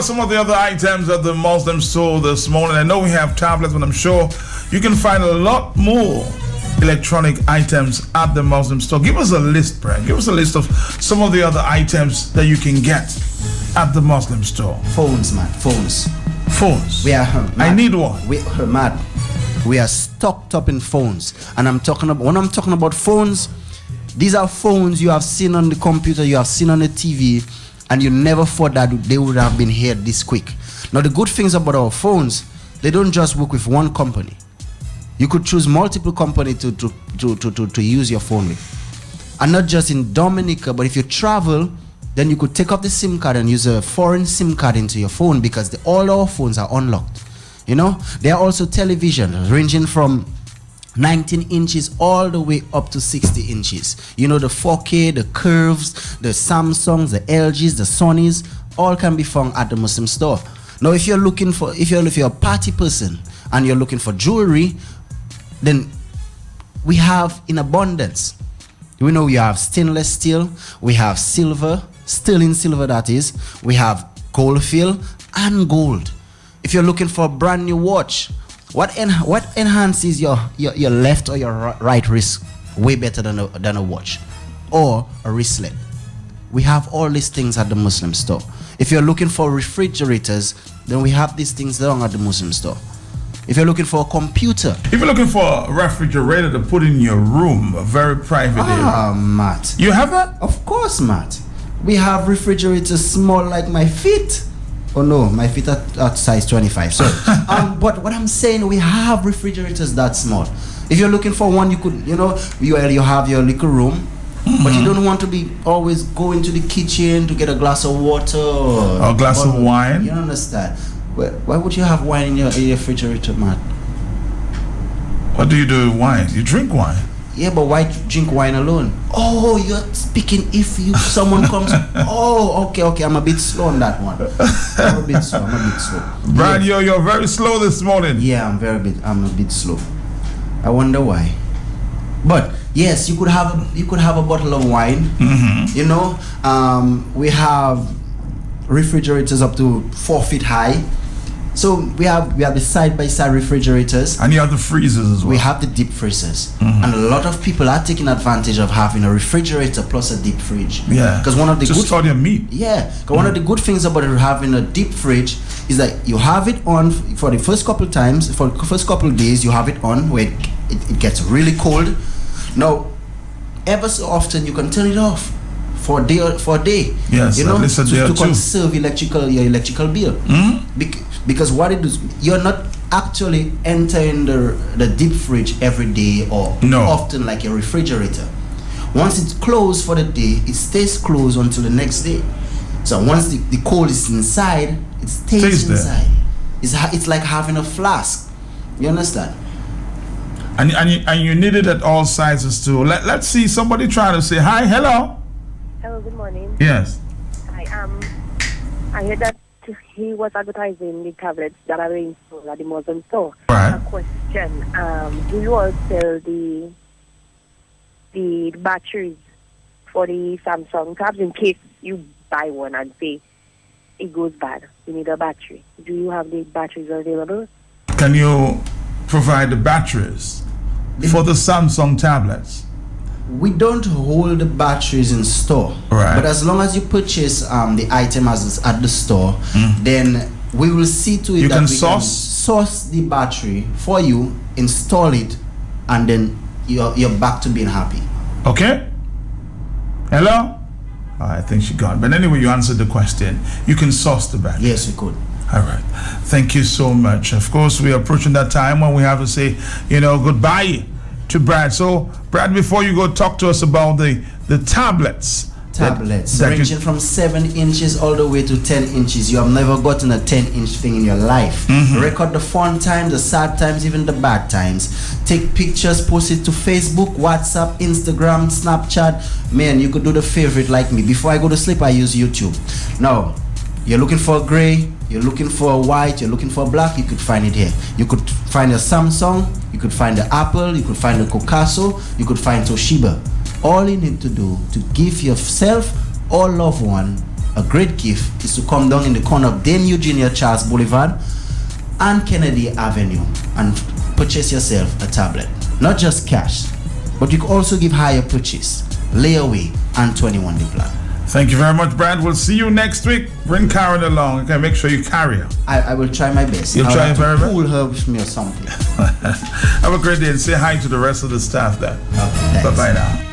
about some of the other items at the Muslim store this morning? I know we have tablets, but I'm sure you can find a lot more electronic items at the Muslim store. Give us a list, Brad. Give us a list of some of the other items that you can get at the Muslim store. Phones, man. Phones. Phones. We are. I need one. We are stocked up in phones, and when I'm talking about phones, these are phones you have seen on the computer, you have seen on the TV, and you never thought that they would have been here this quick. Now, the good things about our phones, they don't just work with one company. You could choose multiple companies to use your phone with, and not just in Dominica, but if you travel, then you could take off the SIM card and use a foreign SIM card into your phone, because all our phones are unlocked. You know, there are also televisions ranging from 19 inches all the way up to 60 inches. You know, the 4K, the curves, the Samsungs, the LGs, the Sonys, all can be found at the Muslim store. Now, if you're a party person and you're looking for jewelry, then we have in abundance. We know we have stainless steel, we have silver, sterling silver that is, we have gold fill and gold. If you're looking for a brand new watch, what enhances your left or your right wrist way better than a watch or a wristlet? We have all these things at the Muslim store. If you're looking for refrigerators, then we have these things down at the Muslim store. If you're looking for a computer, if you're looking for a refrigerator to put in your room, a very private area. Matt. You have that? Of course, Matt. We have refrigerators small like my feet. Oh no, my feet are at size 25. So, but what I'm saying, we have refrigerators that small. If you're looking for one, you could, you have your little room, but you don't want to be always going to the kitchen to get a glass of water or a glass of wine. You don't understand? Why would you have wine in your refrigerator, Matt? What do you do with wine? You drink wine. Yeah, but why drink wine alone? Oh, you're speaking if someone comes. Oh, okay. I'm a bit slow on that one. I'm a bit slow. Brian, yeah. You're very slow this morning. Yeah, I'm a bit slow. I wonder why. But yes, you could have a bottle of wine. Mm-hmm. You know, we have refrigerators up to 4 feet high. So we have the side-by-side refrigerators, and you have the freezers as well. We have the deep freezers, mm-hmm. and a lot of people are taking advantage of having a refrigerator plus a deep fridge. Yeah, because one of the store their meat. Yeah, one of the good things about having a deep fridge is that you have it on for the first couple times, for the first couple of days. You have it on where it gets really cold. Now, ever so often you can turn it off for a day. Yes, you know, to conserve your electrical bill. Mm-hmm. Because what it is, you're not actually entering the deep fridge every day or often like your refrigerator. Once it's closed for the day, it stays closed until the next day. So once the cold is inside, it stays inside. It's like having a flask. You understand? And you need it at all sizes too. Let's see somebody trying to say hi. Hello. Hello, good morning. Yes. I heard that he was advertising the tablets that are being sold at the Muslim store. Right. A question: do you all sell the batteries for the Samsung tabs in case you buy one and say it goes bad? You need a battery. Do you have the batteries available? Can you provide the batteries for the Samsung tablets? We don't hold the batteries in store, right. But as long as you purchase the item at the store, then we will see to it that we can source the battery for you, install it, and then you're back to being happy. Okay. Hello. I think she gone, but anyway, you answered the question. You can source the battery. Yes, we could. All right. Thank you so much. Of course, we are approaching that time when we have to say, goodbye to Brad. So, Brad, before you go, talk to us about the tablets. Tablets ranging from 7 inches all the way to 10 inches. You have never gotten a 10-inch thing in your life. Mm-hmm. Record the fun times, the sad times, even the bad times. Take pictures, post it to Facebook, WhatsApp, Instagram, Snapchat. Man, you could do the favorite like me. Before I go to sleep, I use YouTube. Now, you're looking for a gray, you're looking for a white, you're looking for a black, you could find it here. You could find a Samsung, you could find the Apple, you could find the Kokaso, you could find Toshiba. All you need to do to give yourself or loved one a great gift is to come down in the corner of Dame Eugenia Charles Boulevard and Kennedy Avenue and purchase yourself a tablet. Not just cash, but you can also give higher purchase, layaway, and 21-day plan. Thank you very much, Brad. We'll see you next week. Bring Karen along. Okay, make sure you carry her. I will try my best. You'll try your very best? Pull her with me or something. Have a great day and say hi to the rest of the staff there. Okay, bye-bye now.